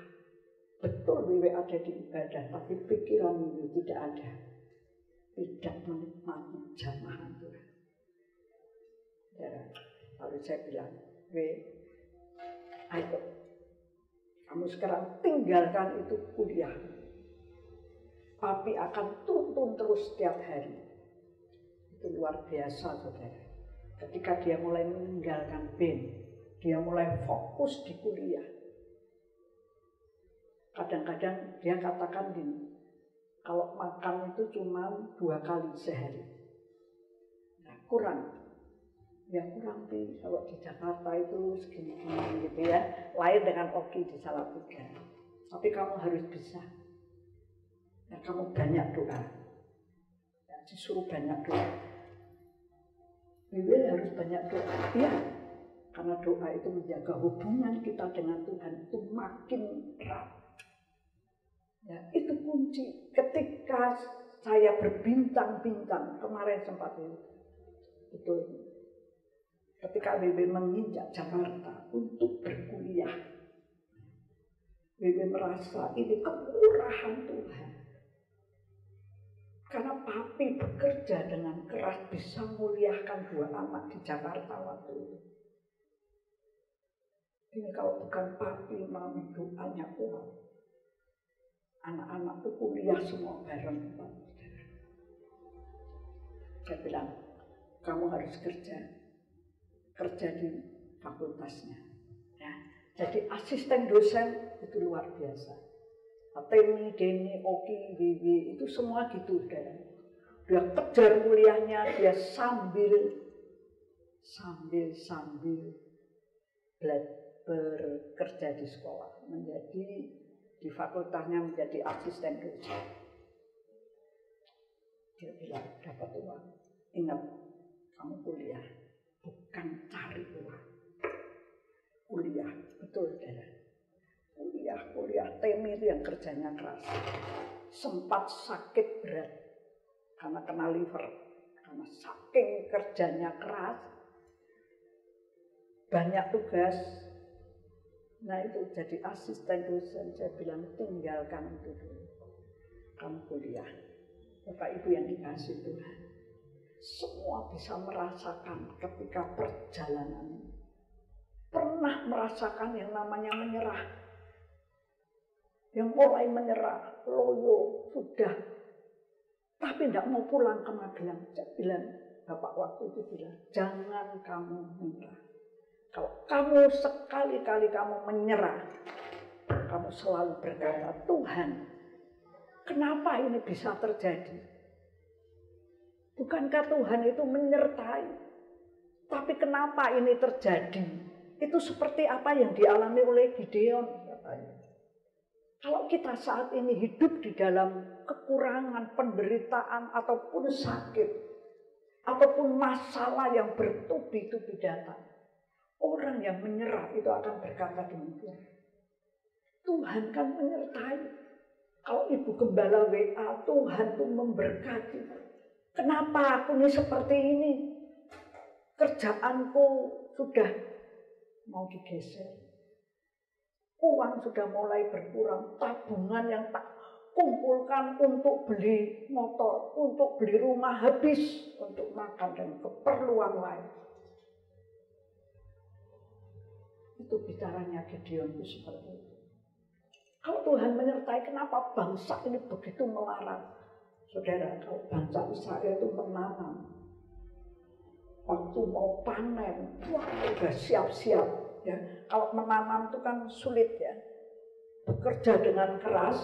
Betul Wiwi ada di ibadah, tapi pikiran Wiwi tidak ada. Tidak menikmati jamahan Tuhan. Ya, lalu saya bilang, ayo, kamu sekarang tinggalkan itu kuliah. Papi akan tuntun terus setiap hari. Itu luar biasa, saudara. Ketika dia mulai meninggalkan band, dia mulai fokus di kuliah. Kadang-kadang dia katakan gini, kalau makan itu cuma 2 kali sehari. Nah, kurang. Ya kurang sih, kalau di Jakarta itu segini-gini gitu ya. Lain dengan Oki di Salatiga. Tapi kamu harus bisa. Ya, kamu banyak doa. Ya, disuruh banyak doa. Wiwi harus banyak doa. Ya, karena doa itu menjaga hubungan kita dengan Tuhan itu makin erat. Ya, itu kunci. Ketika saya berbincang-bincang kemarin sempat itu, betul. ketika WW menginjak Jakarta untuk berkuliah, WW merasa ini kemurahan Tuhan. Karena papi bekerja dengan keras bisa muliakan 2 anak di Jakarta waktu itu. Ini kalau bukan papi mami doanya kuat, anak-anak itu kuliah semua bareng. Saya bilang, kamu harus kerja di fakultasnya. Ya. Jadi asisten dosen itu luar biasa. Temi, Deni, Oki, Wiwi itu semua gitu. Dia kejar kuliahnya, dia sambil bekerja di sekolah, menjadi di fakultasnya menjadi asisten dosen. Dia bilang, dapat uang. Ingat, kamu kuliah, bukan cari uang. Kuliah, betul saudara. Kuliah, Temi itu yang kerjanya keras. Sempat sakit berat karena kena liver. Karena saking kerjanya keras, banyak tugas. Nah itu jadi asisten dosen. Saya bilang, tinggalkan itu dulu. Kamu kuliah. Bapak Ibu yang dikasih Tuhan, semua bisa merasakan ketika perjalanan ini. Pernah merasakan yang namanya menyerah. Yang mulai menyerah, loyo, sudah. Tapi tidak mau pulang ke Magelang. Saya bilang, Bapak waktu itu bilang, jangan kamu menyerah. Kalau kamu sekali-kali kamu menyerah, kamu selalu berkata, Tuhan, kenapa ini bisa terjadi? Bukankah Tuhan itu menyertai? Tapi kenapa ini terjadi? Itu seperti apa yang dialami oleh Gideon, katanya. Kalau kita saat ini hidup di dalam kekurangan, penderitaan, ataupun sakit, ataupun masalah yang bertubi-tubi datang, orang yang menyerah itu akan berkata demikian. Tuhan kan menyertai. Kalau Ibu Gembala WA, Tuhan tuh memberkati. Kenapa aku ini seperti ini? Kerjaanku sudah mau digeser. Uang sudah mulai berkurang. Tabungan yang tak kumpulkan untuk beli motor, untuk beli rumah habis, untuk makan dan keperluan lain. Itu bicaranya Gideon itu seperti itu. Kalau Tuhan menyertai, kenapa bangsa ini begitu melarat? Saudara, kalau bangsa Israel itu menanam, waktu mau panen, wah udah siap-siap. Ya, kalau menanam itu kan sulit ya. Bekerja dengan keras,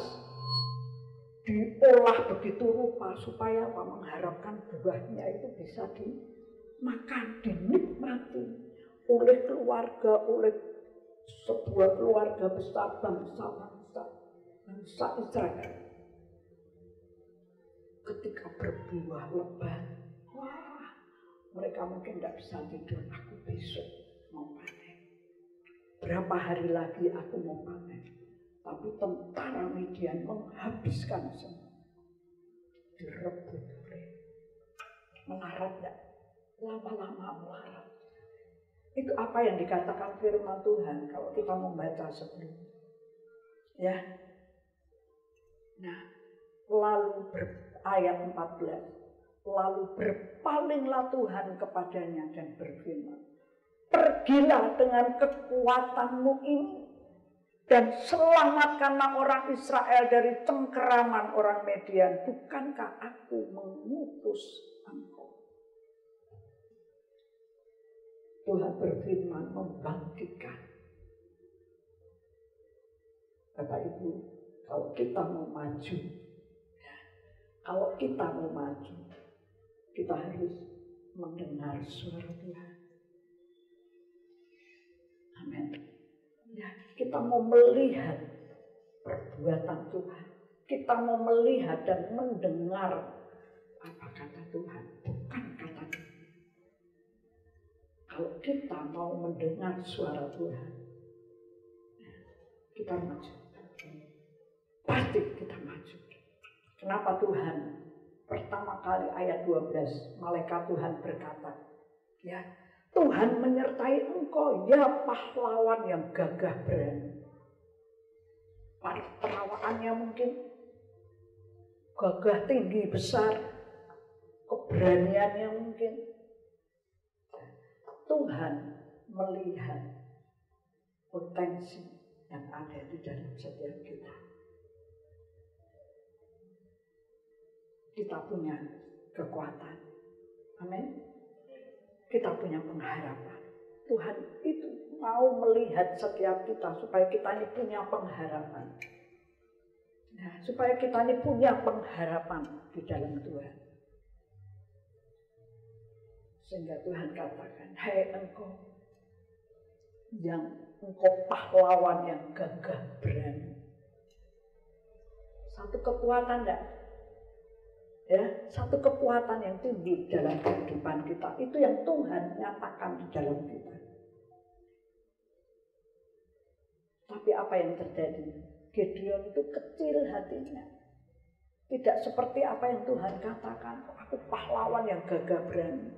diolah begitu rupa supaya apa? Mengharapkan buahnya itu bisa dimakan, dinikmati oleh keluarga, oleh sebuah keluarga besar, bangsa Israel. Ketika berbuah lebat, wah, mereka mungkin tidak bisa tidur. Aku besok mau panen. Berapa hari lagi aku mau panen. Tapi tentara Midian menghabiskan semua. Direbut oleh. Melarat tidak? Lama-lama melarat. Itu apa yang dikatakan firman Tuhan kalau kita membaca sebelumnya. Ya. Nah, lalu ayat 14. Lalu berpalinglah Tuhan kepadanya dan berfirman, pergilah dengan kekuatanmu ini dan selamatkanlah orang Israel dari cengkeraman orang Midian. Bukankah aku mengutus engkau? Tuhan berfirman membangkitkan. Bapak Ibu, kalau kita mau maju, kita harus mendengar suara Tuhan. Amin. Ya, kita mau melihat perbuatan Tuhan. Kita mau melihat dan mendengar apa kata Tuhan, bukan kata Tuhan. Kalau kita mau mendengar suara Tuhan, kita maju. Pasti kita maju. Kenapa Tuhan? Pertama kali ayat 12, malaikat Tuhan berkata, ya, Tuhan menyertai engkau, ya pahlawan yang gagah berani. Perawaannya mungkin gagah tinggi besar, keberaniannya mungkin. Tuhan melihat potensi yang ada di dalam setiap kita. Kita punya kekuatan. Amin. Kita punya pengharapan. Tuhan itu mau melihat setiap kita supaya kita ini punya pengharapan. Nah, supaya kita ini punya pengharapan di dalam Tuhan. Sehingga Tuhan katakan, hai engkau pahlawan yang gagah berani. Satu kekuatan enggak? Ya, satu kekuatan yang tinggi dalam kehidupan kita. Itu yang Tuhan nyatakan di dalam kita. Tapi apa yang terjadi? Gideon itu kecil hatinya. Tidak seperti apa yang Tuhan katakan. Aku pahlawan yang gagah berani.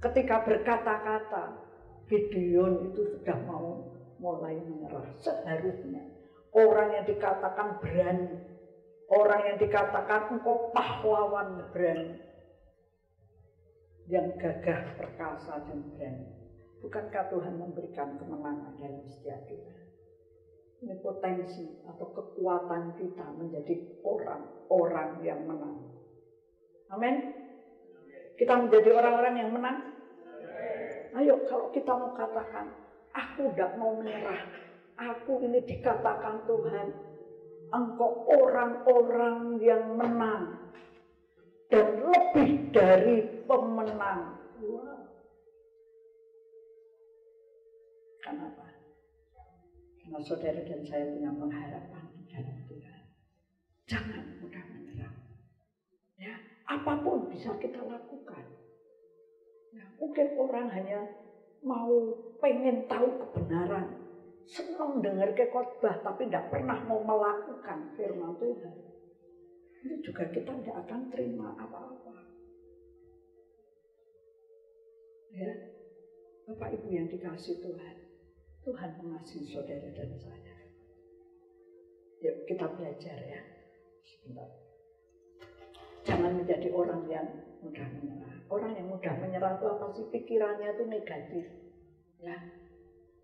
Ketika berkata-kata, Gideon itu sudah mau mulai menyerah. Seharusnya orang yang dikatakan berani, orang yang dikatakan engkau pahlawan berani, yang gagah perkasa dan berani. Bukankah Tuhan memberikan kemenangan dalam setiap kita? Ini potensi atau kekuatan kita menjadi orang-orang yang menang. Amin. Kita menjadi orang-orang yang menang. Ayo, kalau kita mau katakan, aku tidak mau menyerah. Aku ini dikatakan Tuhan, engkau orang-orang yang menang. Dan lebih dari pemenang. Wow. Kenapa? Karena saudara dan saya punya pengharapan di dalam Tuhan. Jangan mudah menyerah. Ya, apapun bisa kita lakukan. Ya, mungkin orang hanya mau pengen tahu kebenaran, senang dengar khotbah, tapi tidak pernah mau melakukan firman Tuhan. Itu juga kita tidak akan terima apa-apa. Ya, Bapak Ibu yang dikasihi Tuhan, Tuhan mengasihi saudara dan saya. Yuk kita belajar ya, sebentar. Jangan menjadi orang yang mudah menyerah. Orang yang mudah menyerah itu apa sih? Pikirannya itu negatif. Ya,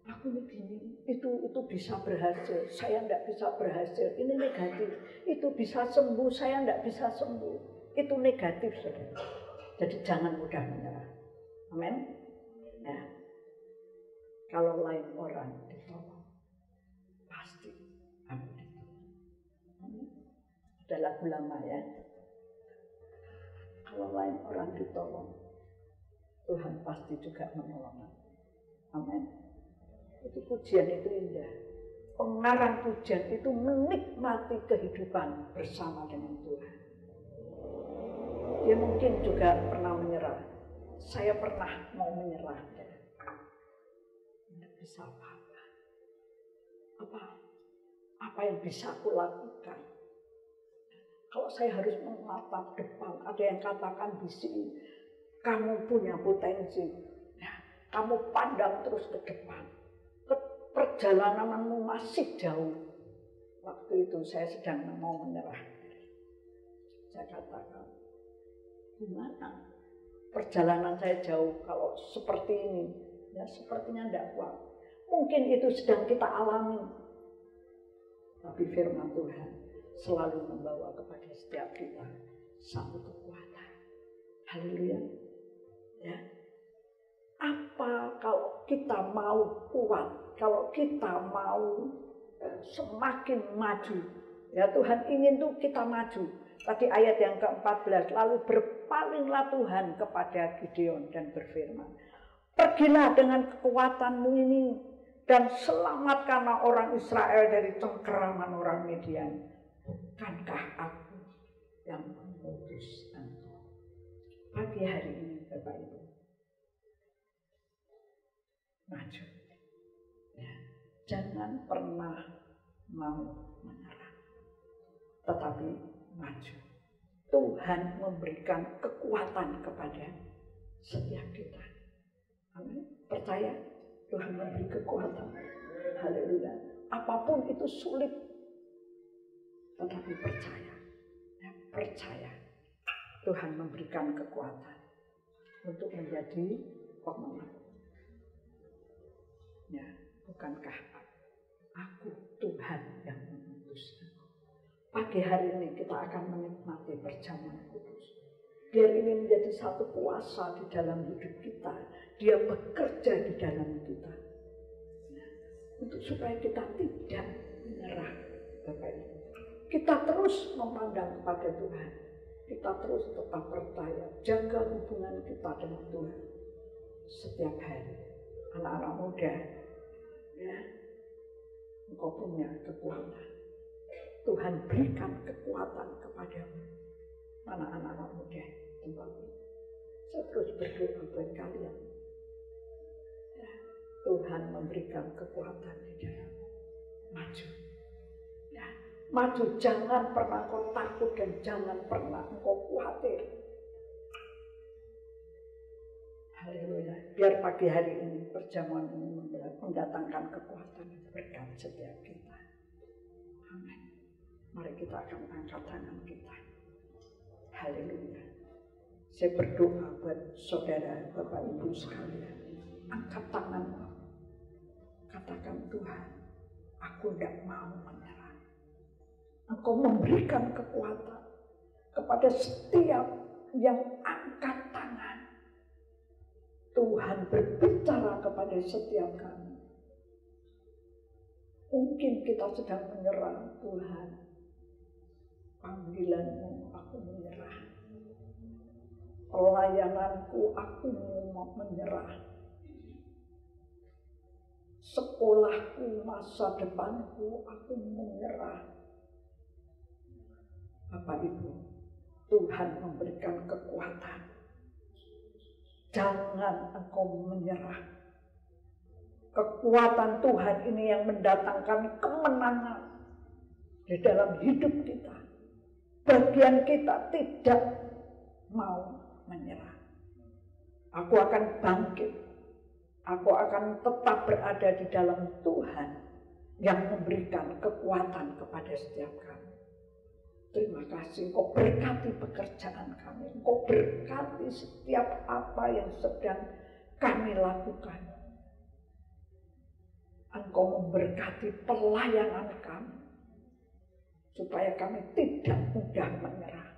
aku ini gini, itu bisa berhasil, saya tidak bisa berhasil. Ini negatif. Itu bisa sembuh, saya tidak bisa sembuh. Itu negatif, saudara. Jadi jangan mudah menyerah. Amin. Ya. Kalau lain orang ditolong, pasti aku ditolong. Amin. Ada lagu lama ya. Kalau lain orang ditolong, Tuhan pasti juga menolong. Amin. Itu pujian itu indah. Pengarang pujian itu menikmati kehidupan bersama dengan Tuhan. Dia mungkin juga pernah menyerah. Saya pernah mau menyerah. Tidak bisa apa-apa. Apa yang bisa aku lakukan? Kalau saya harus menatap depan, ada yang katakan di sini, kamu punya potensi, ya, kamu pandang terus ke depan. Perjalananmu masih jauh. Waktu itu saya sedang mau menyerah. Saya katakan, gimana? Perjalanan saya jauh kalau seperti ini, ya sepertinya tidak kuat. Mungkin itu sedang kita alami. Tapi firman Tuhan selalu membawa kepada setiap kita satu kekuatan. Haleluya. Ya. Apa kalau kita mau kuat, kalau kita mau semakin maju, ya Tuhan ingin tuh kita maju. Tadi ayat yang ke-14, lalu berpalinglah Tuhan kepada Gideon dan berfirman, pergilah dengan kekuatanmu ini dan selamatkanlah orang Israel dari cengkeraman orang Midian. Bukankah aku yang mengutus engkau? Pagi hari ini Bapak Ibu, maju. Ya, jangan pernah mau menyerah, tetapi maju. Tuhan memberikan kekuatan kepada setiap kita. Amin. Percaya, Tuhan memberi kekuatan. Haleluya. Apapun itu sulit, tetapi percaya. Ya, percaya. Tuhan memberikan kekuatan untuk menjadi pemenang. Ya, bukankah aku Tuhan yang memutuskan? Pagi hari ini kita akan menikmati perjamuan kudus. Biar ini menjadi satu kuasa di dalam hidup kita. Dia bekerja di dalam kita. Nah, untuk supaya kita tidak menyerah, Bapak Ibu. Kita terus memandang kepada Tuhan. Kita terus tetap percaya. Jaga hubungan kita dengan Tuhan. Setiap hari. Anak-anak muda, ya, engkau punya kekuatan. Tuhan berikan kekuatan kepadamu. Mana anak-anak muda tempat ini. Saya terus berdoa buat kalian. Ya, Tuhan memberikan kekuatan di dalam. Maju. Ya, maju, jangan pernah kau takut dan jangan pernah engkau khawatir. Haleluya. Biar pagi hari ini perjamuan ini mendatangkan kekuatan berkat setiap kita. Amin. Mari kita akan angkat tangan kita. Haleluya. Saya berdoa buat saudara, Bapak Ibu sekalian. Angkat tanganmu. Katakan, Tuhan, aku tidak mau menyerah. Engkau memberikan kekuatan kepada setiap yang angkat tangan. Tuhan berbicara kepada setiap kami. Mungkin kita sedang menyerah, Tuhan. Panggilan-Mu aku menyerah. Pelayananku aku mau menyerah. Sekolahku, masa depanku aku menyerah. Bapak Ibu, Tuhan memberikan kekuatan. Jangan engkau menyerah. Kekuatan Tuhan ini yang mendatangkan kemenangan di dalam hidup kita. Bagian kita tidak mau menyerah. Aku akan bangkit. Aku akan tetap berada di dalam Tuhan yang memberikan kekuatan kepada setiap kami. Terima kasih, Engkau berkati pekerjaan kami. Engkau berkati setiap apa yang sedang kami lakukan. Engkau memberkati pelayanan kami. Supaya kami tidak mudah menyerah.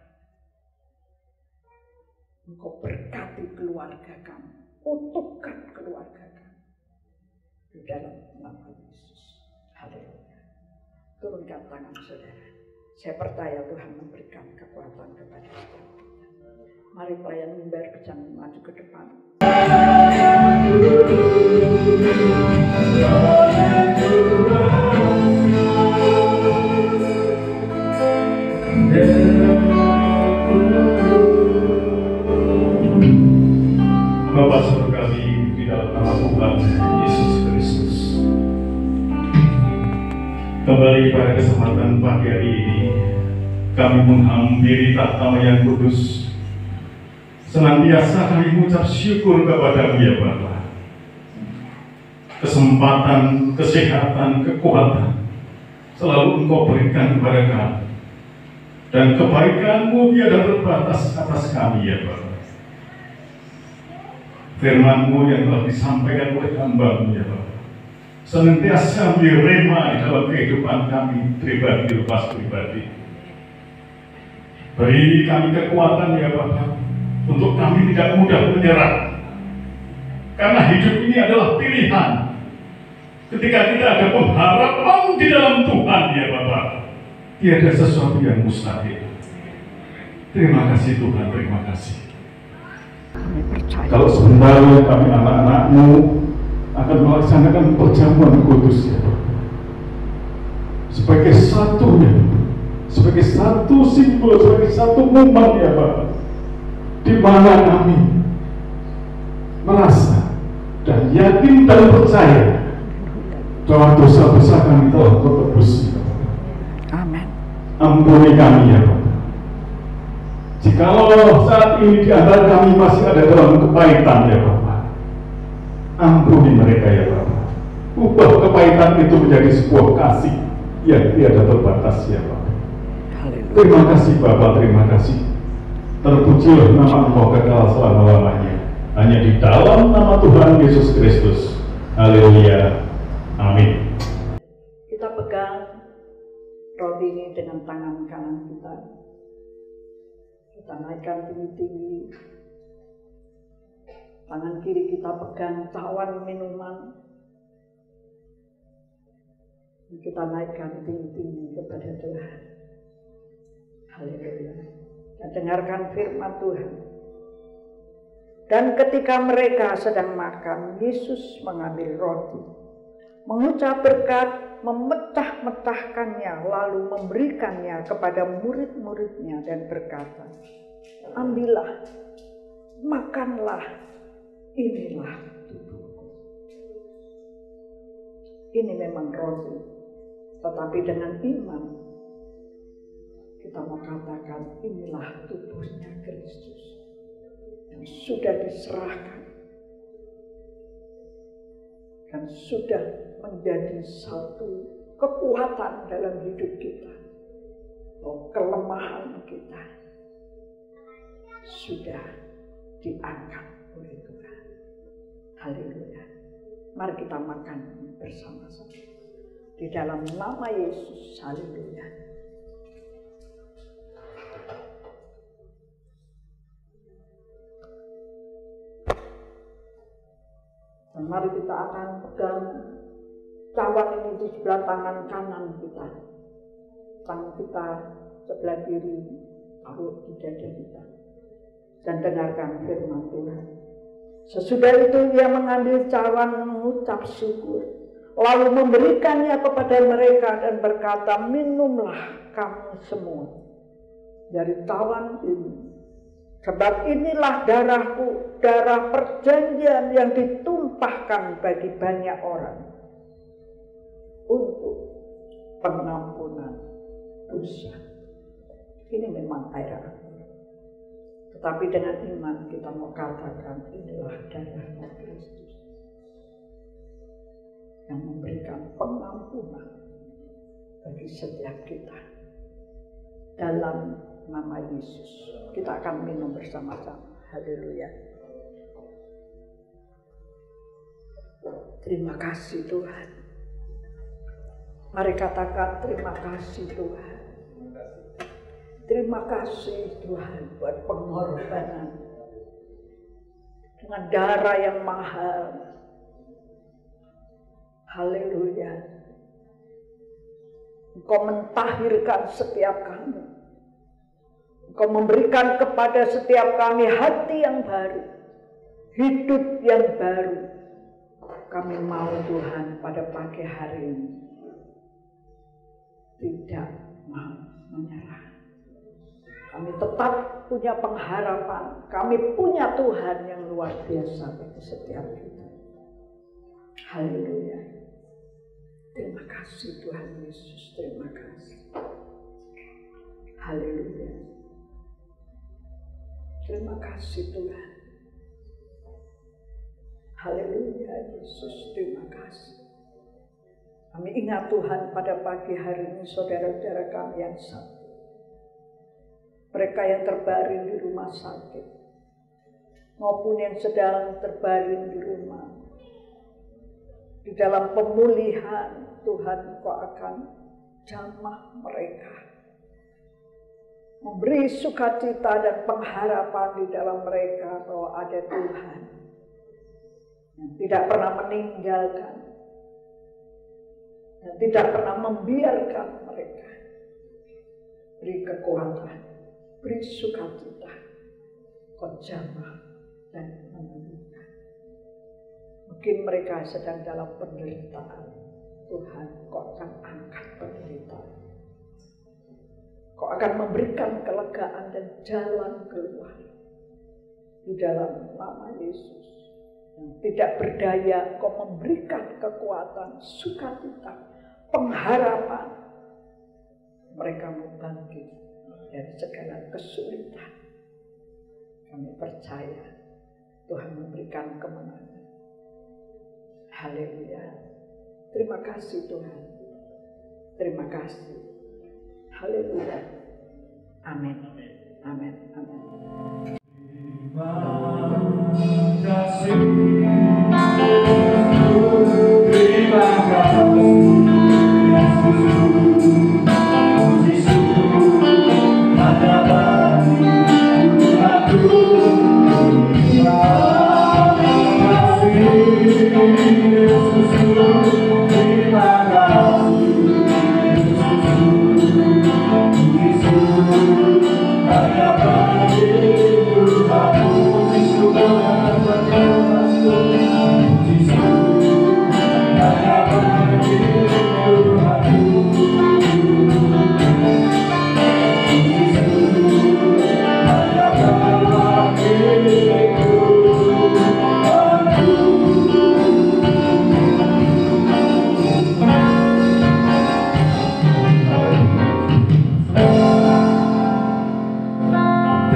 Engkau berkati keluarga kami. Utuhkan keluarga kami. Di dalam nama Yesus. Haleluya. Turunkan tangan saudara. Saya percaya Tuhan memberikan kekuatan kepada kita. Mari pelayan mimbar berjalan maju ke depan. Bapa surgawi di dalam nama Tuhan Yesus Kristus. Kembali pada kesempatan pagi hari ini, kami menghampiri tahta yang kudus. Senantiasa kami mengucap syukur kepada-Mu ya Bapa. Kesempatan, kesehatan, kekuatan selalu Engkau berikan kepada kami. Dan kebaikan-Mu tiada terbatas atas kami ya Bapa. Firman-Mu yang telah disampaikan oleh hamba-Mu ya Bapa, senantiasa direma di dalam kehidupan kami pribadi lepas pribadi. Beri kami kekuatan ya Bapa, untuk kami tidak mudah menyerah. Karena hidup ini adalah pilihan. Ketika kita ada pengharapan di dalam Tuhan ya Bapa, tiada sesuatu yang mustahil. Terima kasih Tuhan, terima kasih. Kalau sebentar kami anak-anak-Mu akan melaksanakan perjamuan kudus ya Bapak, sebagai satunya, sebagai satu simbol, sebagai satu momen ya Bapak, di mana kami merasa dan yakin dan percaya bahwa dosa-dosa kami telah tertebus ya Bapak. Amin. Ampuni kami ya Bapak. Jikalau saat ini di antara kami masih ada dalam kepahitan ya Bapak, Ampuni mereka ya Bapa. Ubah kepahitan itu menjadi sebuah kasih yang tiada terbatas ya Bapa. Terima kasih Bapa, terima kasih. Terpujilah nama Engkau kekal selama-lamanya. Hanya di dalam nama Tuhan Yesus Kristus. Haleluya. Amin. Kita pegang roti ini dengan tangan kanan kita. Kita naikkan tinggi-tinggi. Tangan kiri kita pegang cawan minuman. Kita naikkan tinggi-tinggi kepada Tuhan. Haleluya. Dan dengarkan firman Tuhan. Dan ketika mereka sedang makan, Yesus mengambil roti, mengucap berkat, memecah-mecahkannya, lalu memberikannya kepada murid-muridnya dan berkata, ambillah, makanlah, inilah tubuhku. Ini memang roti, tetapi dengan iman, kita mau katakan inilah tubuhnya Kristus yang sudah diserahkan dan sudah menjadi satu kekuatan dalam hidup kita. Kelemahan kita sudah diangkat oleh Tuhan. Haleluya. Mari kita makan bersama-sama di dalam nama Yesus. Haleluya. Dan mari kita akan pegang cawan ini di sebelah tangan kanan kita. Tangan kita sebelah kiri taruh di dada kita. Dan dengarkan firman Tuhan. Sesudah itu ia mengambil cawan, mengucap syukur, lalu memberikannya kepada mereka dan berkata, minumlah kamu semua dari cawan ini. Sebab inilah darahku, darah perjanjian yang ditumpahkan bagi banyak orang untuk pengampunan dosa. Ini memang air aku. Tetapi dengan iman kita mau katakan inilah darah Kristus yang memberikan pengampunan bagi setiap kita. Dalam nama Yesus kita akan minum bersama-sama. Haleluya. Terima kasih Tuhan. Mari katakan terima kasih Tuhan. Terima kasih Tuhan buat pengorbanan dengan darah yang mahal. Haleluya. Engkau mentahirkan setiap kami. Engkau memberikan kepada setiap kami hati yang baru, hidup yang baru. Kami mau Tuhan pada pagi hari ini tidak mau menyerah. Kami tetap punya pengharapan. Kami punya Tuhan yang luar biasa bagi setiap kita. Haleluya. Terima kasih Tuhan Yesus. Terima kasih. Haleluya. Terima kasih Tuhan. Haleluya Yesus, terima kasih. Kami ingat Tuhan pada pagi hari ini saudara-saudara kami yang sakit. Mereka yang terbaring di rumah sakit. Maupun yang sedang terbaring di rumah. Di dalam pemulihan Tuhan Kau akan jamah mereka. Memberi sukacita dan pengharapan di dalam mereka bahwa ada Tuhan yang tidak pernah meninggalkan dan tidak pernah membiarkan mereka. Beri kekuatan, beri sukacita, Kau jamah dan menemukan. Mungkin mereka sedang dalam penderitaan. Tuhan, Kau akan angkat penderitaan. Kau akan memberikan kelegaan dan jalan keluar di dalam nama Yesus. Yang tidak berdaya, Kau memberikan kekuatan, sukacita, pengharapan. Mereka mau bangkit dari segala kesulitan. Kami percaya Tuhan memberikan kemenangan. Haleluya. Terima kasih Tuhan. Terima kasih. Haleluya. Amin. Amin. Amin.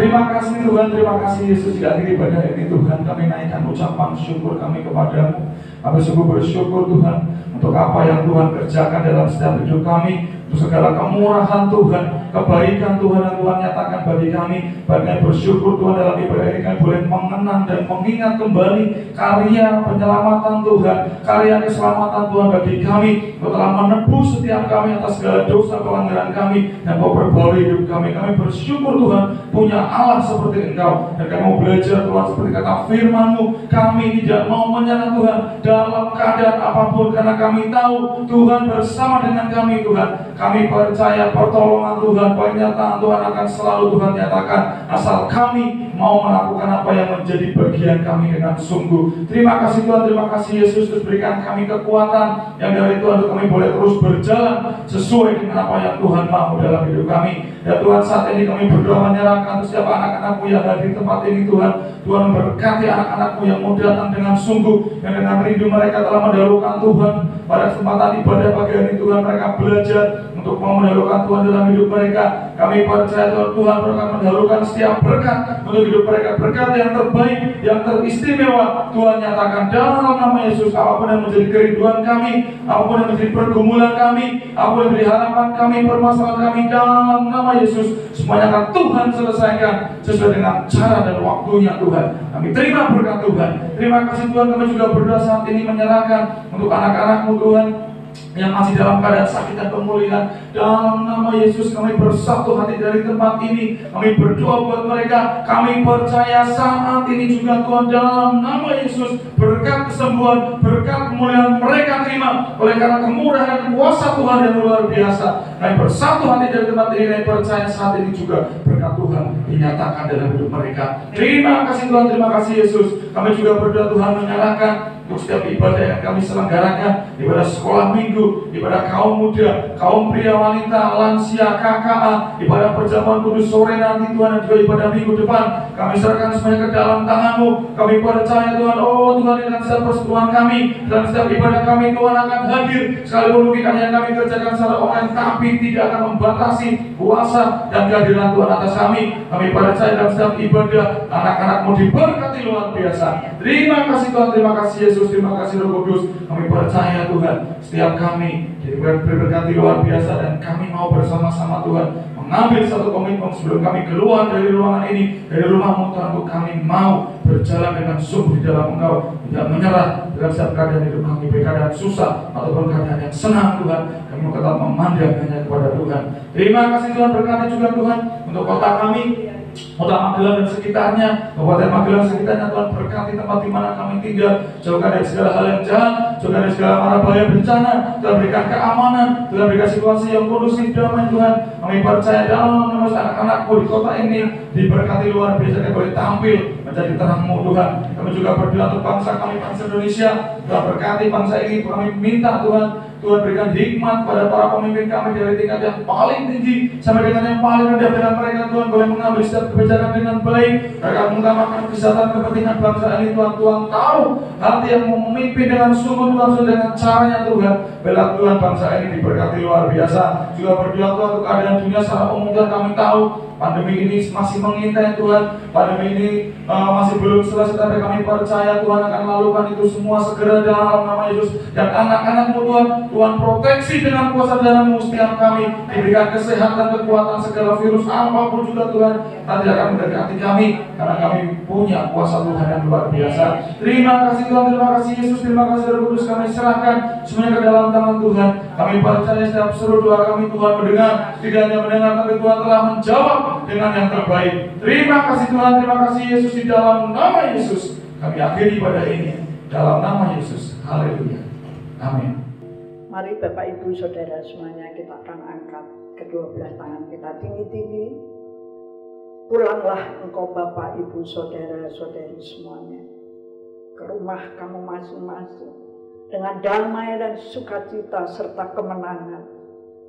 Terima kasih Tuhan, terima kasih Yesus di akhir ibadah ini Tuhan, kami naikkan ucapan syukur kami kepadamu. Kami sungguh bersyukur Tuhan untuk apa yang Tuhan kerjakan dalam setiap hidup kami, untuk segala kemurahan Tuhan, kebaikan Tuhan yang Tuhan nyatakan bagi kami. Kami bersyukur Tuhan dalam ibadah ini kami boleh mengenang dan mengingat kembali karya penyelamatan Tuhan, karya keselamatan Tuhan bagi kami. Kau telah menebus setiap kami atas segala dosa pelanggaran kami, dan Kau perbarui hidup kami. Kami bersyukur Tuhan punya Allah seperti Engkau, dan kami mau belajar Tuhan seperti kata firman-Mu. Kami tidak mau menyerah Tuhan dalam keadaan apapun, karena kami tahu Tuhan bersama dengan kami Tuhan. Kami percaya pertolongan Tuhan, pernyataan Tuhan akan selalu Tuhan nyatakan, asal kami mau melakukan apa yang menjadi bagian kami dengan sungguh. Terima kasih Tuhan, terima kasih Yesus, terus berikan kami kekuatan yang dari Tuhan untuk kami boleh terus berjalan sesuai dengan apa yang Tuhan mau dalam hidup kami. Ya Tuhan, saat ini kami berdoa menyerahkan setiap anak-anak-Mu yang ada di tempat ini Tuhan. Tuhan memberkati anak-anak-Mu yang mau datang dengan sungguh, yang dengan rindu mereka telah mendahulukan Tuhan pada kesempatan ibadah pagi hari Tuhan. Mereka belajar untuk mau mendahulukan Tuhan dalam hidup mereka. Kami percaya Tuhan akan mendahulukan setiap berkat untuk hidup mereka, berkat yang terbaik, yang teristimewa. Tuhan nyatakan dalam nama Yesus, apapun yang menjadi kerinduan kami, apapun yang menjadi pergumulan kami, apapun yang menjadi harapan kami, permasalahan kami, dalam nama Yesus, semuanya akan Tuhan selesaikan sesuai dengan cara dan waktunya Tuhan. Kami terima berkat Tuhan. Terima kasih Tuhan. Kami juga berdoa saat ini menyerahkan untuk anak-anak-Mu Tuhan yang masih dalam keadaan sakit dan pemulihan. Dalam nama Yesus kami bersatu hati dari tempat ini. Kami berdoa buat mereka. Kami percaya saat ini juga Tuhan, dalam nama Yesus, berkat kesembuhan, berkat pemulihan mereka terima oleh karena kemurahan dan kuasa Tuhan yang luar biasa. Kami bersatu hati dari tempat ini. Kami percaya saat ini juga berkat Tuhan dinyatakan dalam hidup mereka. Terima kasih Tuhan, terima kasih Yesus. Kami juga berdoa Tuhan menyerahkan untuk setiap ibadah yang kami selenggarakan, ibadah sekolah minggu, ibadah kaum muda, kaum pria wanita, lansia, KKA, ibadah perjamuan kudus sore nanti Tuhan, dan juga ibadah minggu depan. Kami serahkan semuanya ke dalam tangan-Mu. Kami percaya Tuhan, oh Tuhan, dengan setiap persetujuan kami, dalam setiap ibadah kami Tuhan akan hadir. Sekalipun mungkin yang kami kerjakan secara online, tapi tidak akan membatasi kuasa dan kehadiran Tuhan atas kami. Kami percaya dalam setiap ibadah anak-anak-Mu diberkati luar biasa. Terima kasih Tuhan, terima kasih Yesus. Terima kasih Roh Kudus. Kami percaya Tuhan, setiap kami diberkati luar biasa, dan kami mau bersama-sama Tuhan mengambil satu komitmen sebelum kami keluar dari ruangan ini, dari rumah-Mu Tuhan, untuk kami mau berjalan dengan sungguh di dalam Engkau, tidak menyerah dalam setiap keadaan hidup kami, baik keadaan susah ataupun keadaan yang senang Tuhan. Kami mau tetap memandang hanya kepada Tuhan. Terima kasih Tuhan, berkati juga Tuhan untuk kota kami, Kota Magelang dan sekitarnya, Kabupaten Magelang sekitarnya. Tuhan berkati tempat di mana kami tinggal, jauhkan dari segala hal yang jahat, jauhkan dari segala mara bahaya bencana. Tuhan berikan keamanan, Tuhan berikan situasi yang kondusif, damai Tuhan. Kami percaya dalam nama anak-anak-Mu di kota ini diberkati luar biasa, kami boleh tampil menjadi terang-Mu Tuhan. Kami juga berdoa untuk bangsa kami, bangsa Indonesia. Tuhan berkati bangsa ini. Kami minta Tuhan berikan hikmat pada para pemimpin kami dari tingkat yang paling tinggi sampai dengan yang paling rendah, dengan mereka Tuhan boleh mengambil setiap kebijakan dengan baik. Mereka mengutamakan kesehatan kepentingan bangsa ini Tuhan. Tuhan tahu hati yang mau memimpin dengan sungguh Tuhan, dengan caranya Tuhan. Bela Tuhan, bangsa ini diberkati luar biasa. Juga berdoa Tuhan untuk keadaan dunia secara umum. Tuhan kami tahu Pandemi ini masih mengintai Tuhan. Pandemi ini masih belum selesai, tapi kami percaya Tuhan akan melakukan itu semua segera dalam nama Yesus. Dan anak-anak-Mu Tuhan, Tuhan proteksi dengan kuasa darah-Mu setiap kami, diberikan kesehatan, kekuatan, segala virus apapun juga Tuhan tidak akan mendekati kami, karena kami punya kuasa Tuhan yang luar biasa. Terima kasih Tuhan, terima kasih Yesus, terima kasih Roh Kudus. Kami serahkan semuanya ke dalam tangan Tuhan. Kami percaya setiap seluruh doa kami Tuhan mendengar, tidak hanya mendengar, tapi Tuhan telah menjawab dengan yang terbaik. Terima kasih Tuhan, terima kasih Yesus, di dalam nama Yesus kami akhiri ibadah ini, dalam nama Yesus. Haleluya, amin. Mari Bapak Ibu Saudara semuanya, kita akan angkat kedua belah tangan kita tinggi-tinggi. Pulanglah engkau Bapak Ibu Saudara-saudari semuanya ke rumah kamu masing-masing dengan damai dan sukacita serta kemenangan.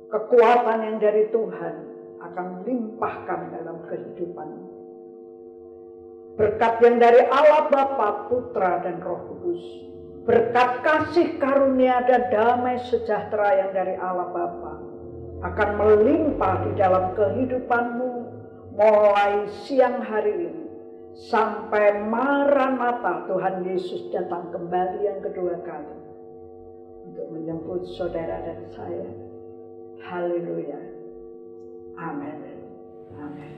Kekuatan yang dari Tuhan akan melimpahkan dalam kehidupanmu. Berkat yang dari Allah Bapa, Putra dan Roh Kudus, berkat kasih karunia dan damai sejahtera yang dari Allah Bapa akan melimpah di dalam kehidupanmu mulai siang hari ini sampai Maranatha Tuhan Yesus datang kembali yang kedua kali untuk menjemput saudara dan saya. Haleluya. Amin. Amin.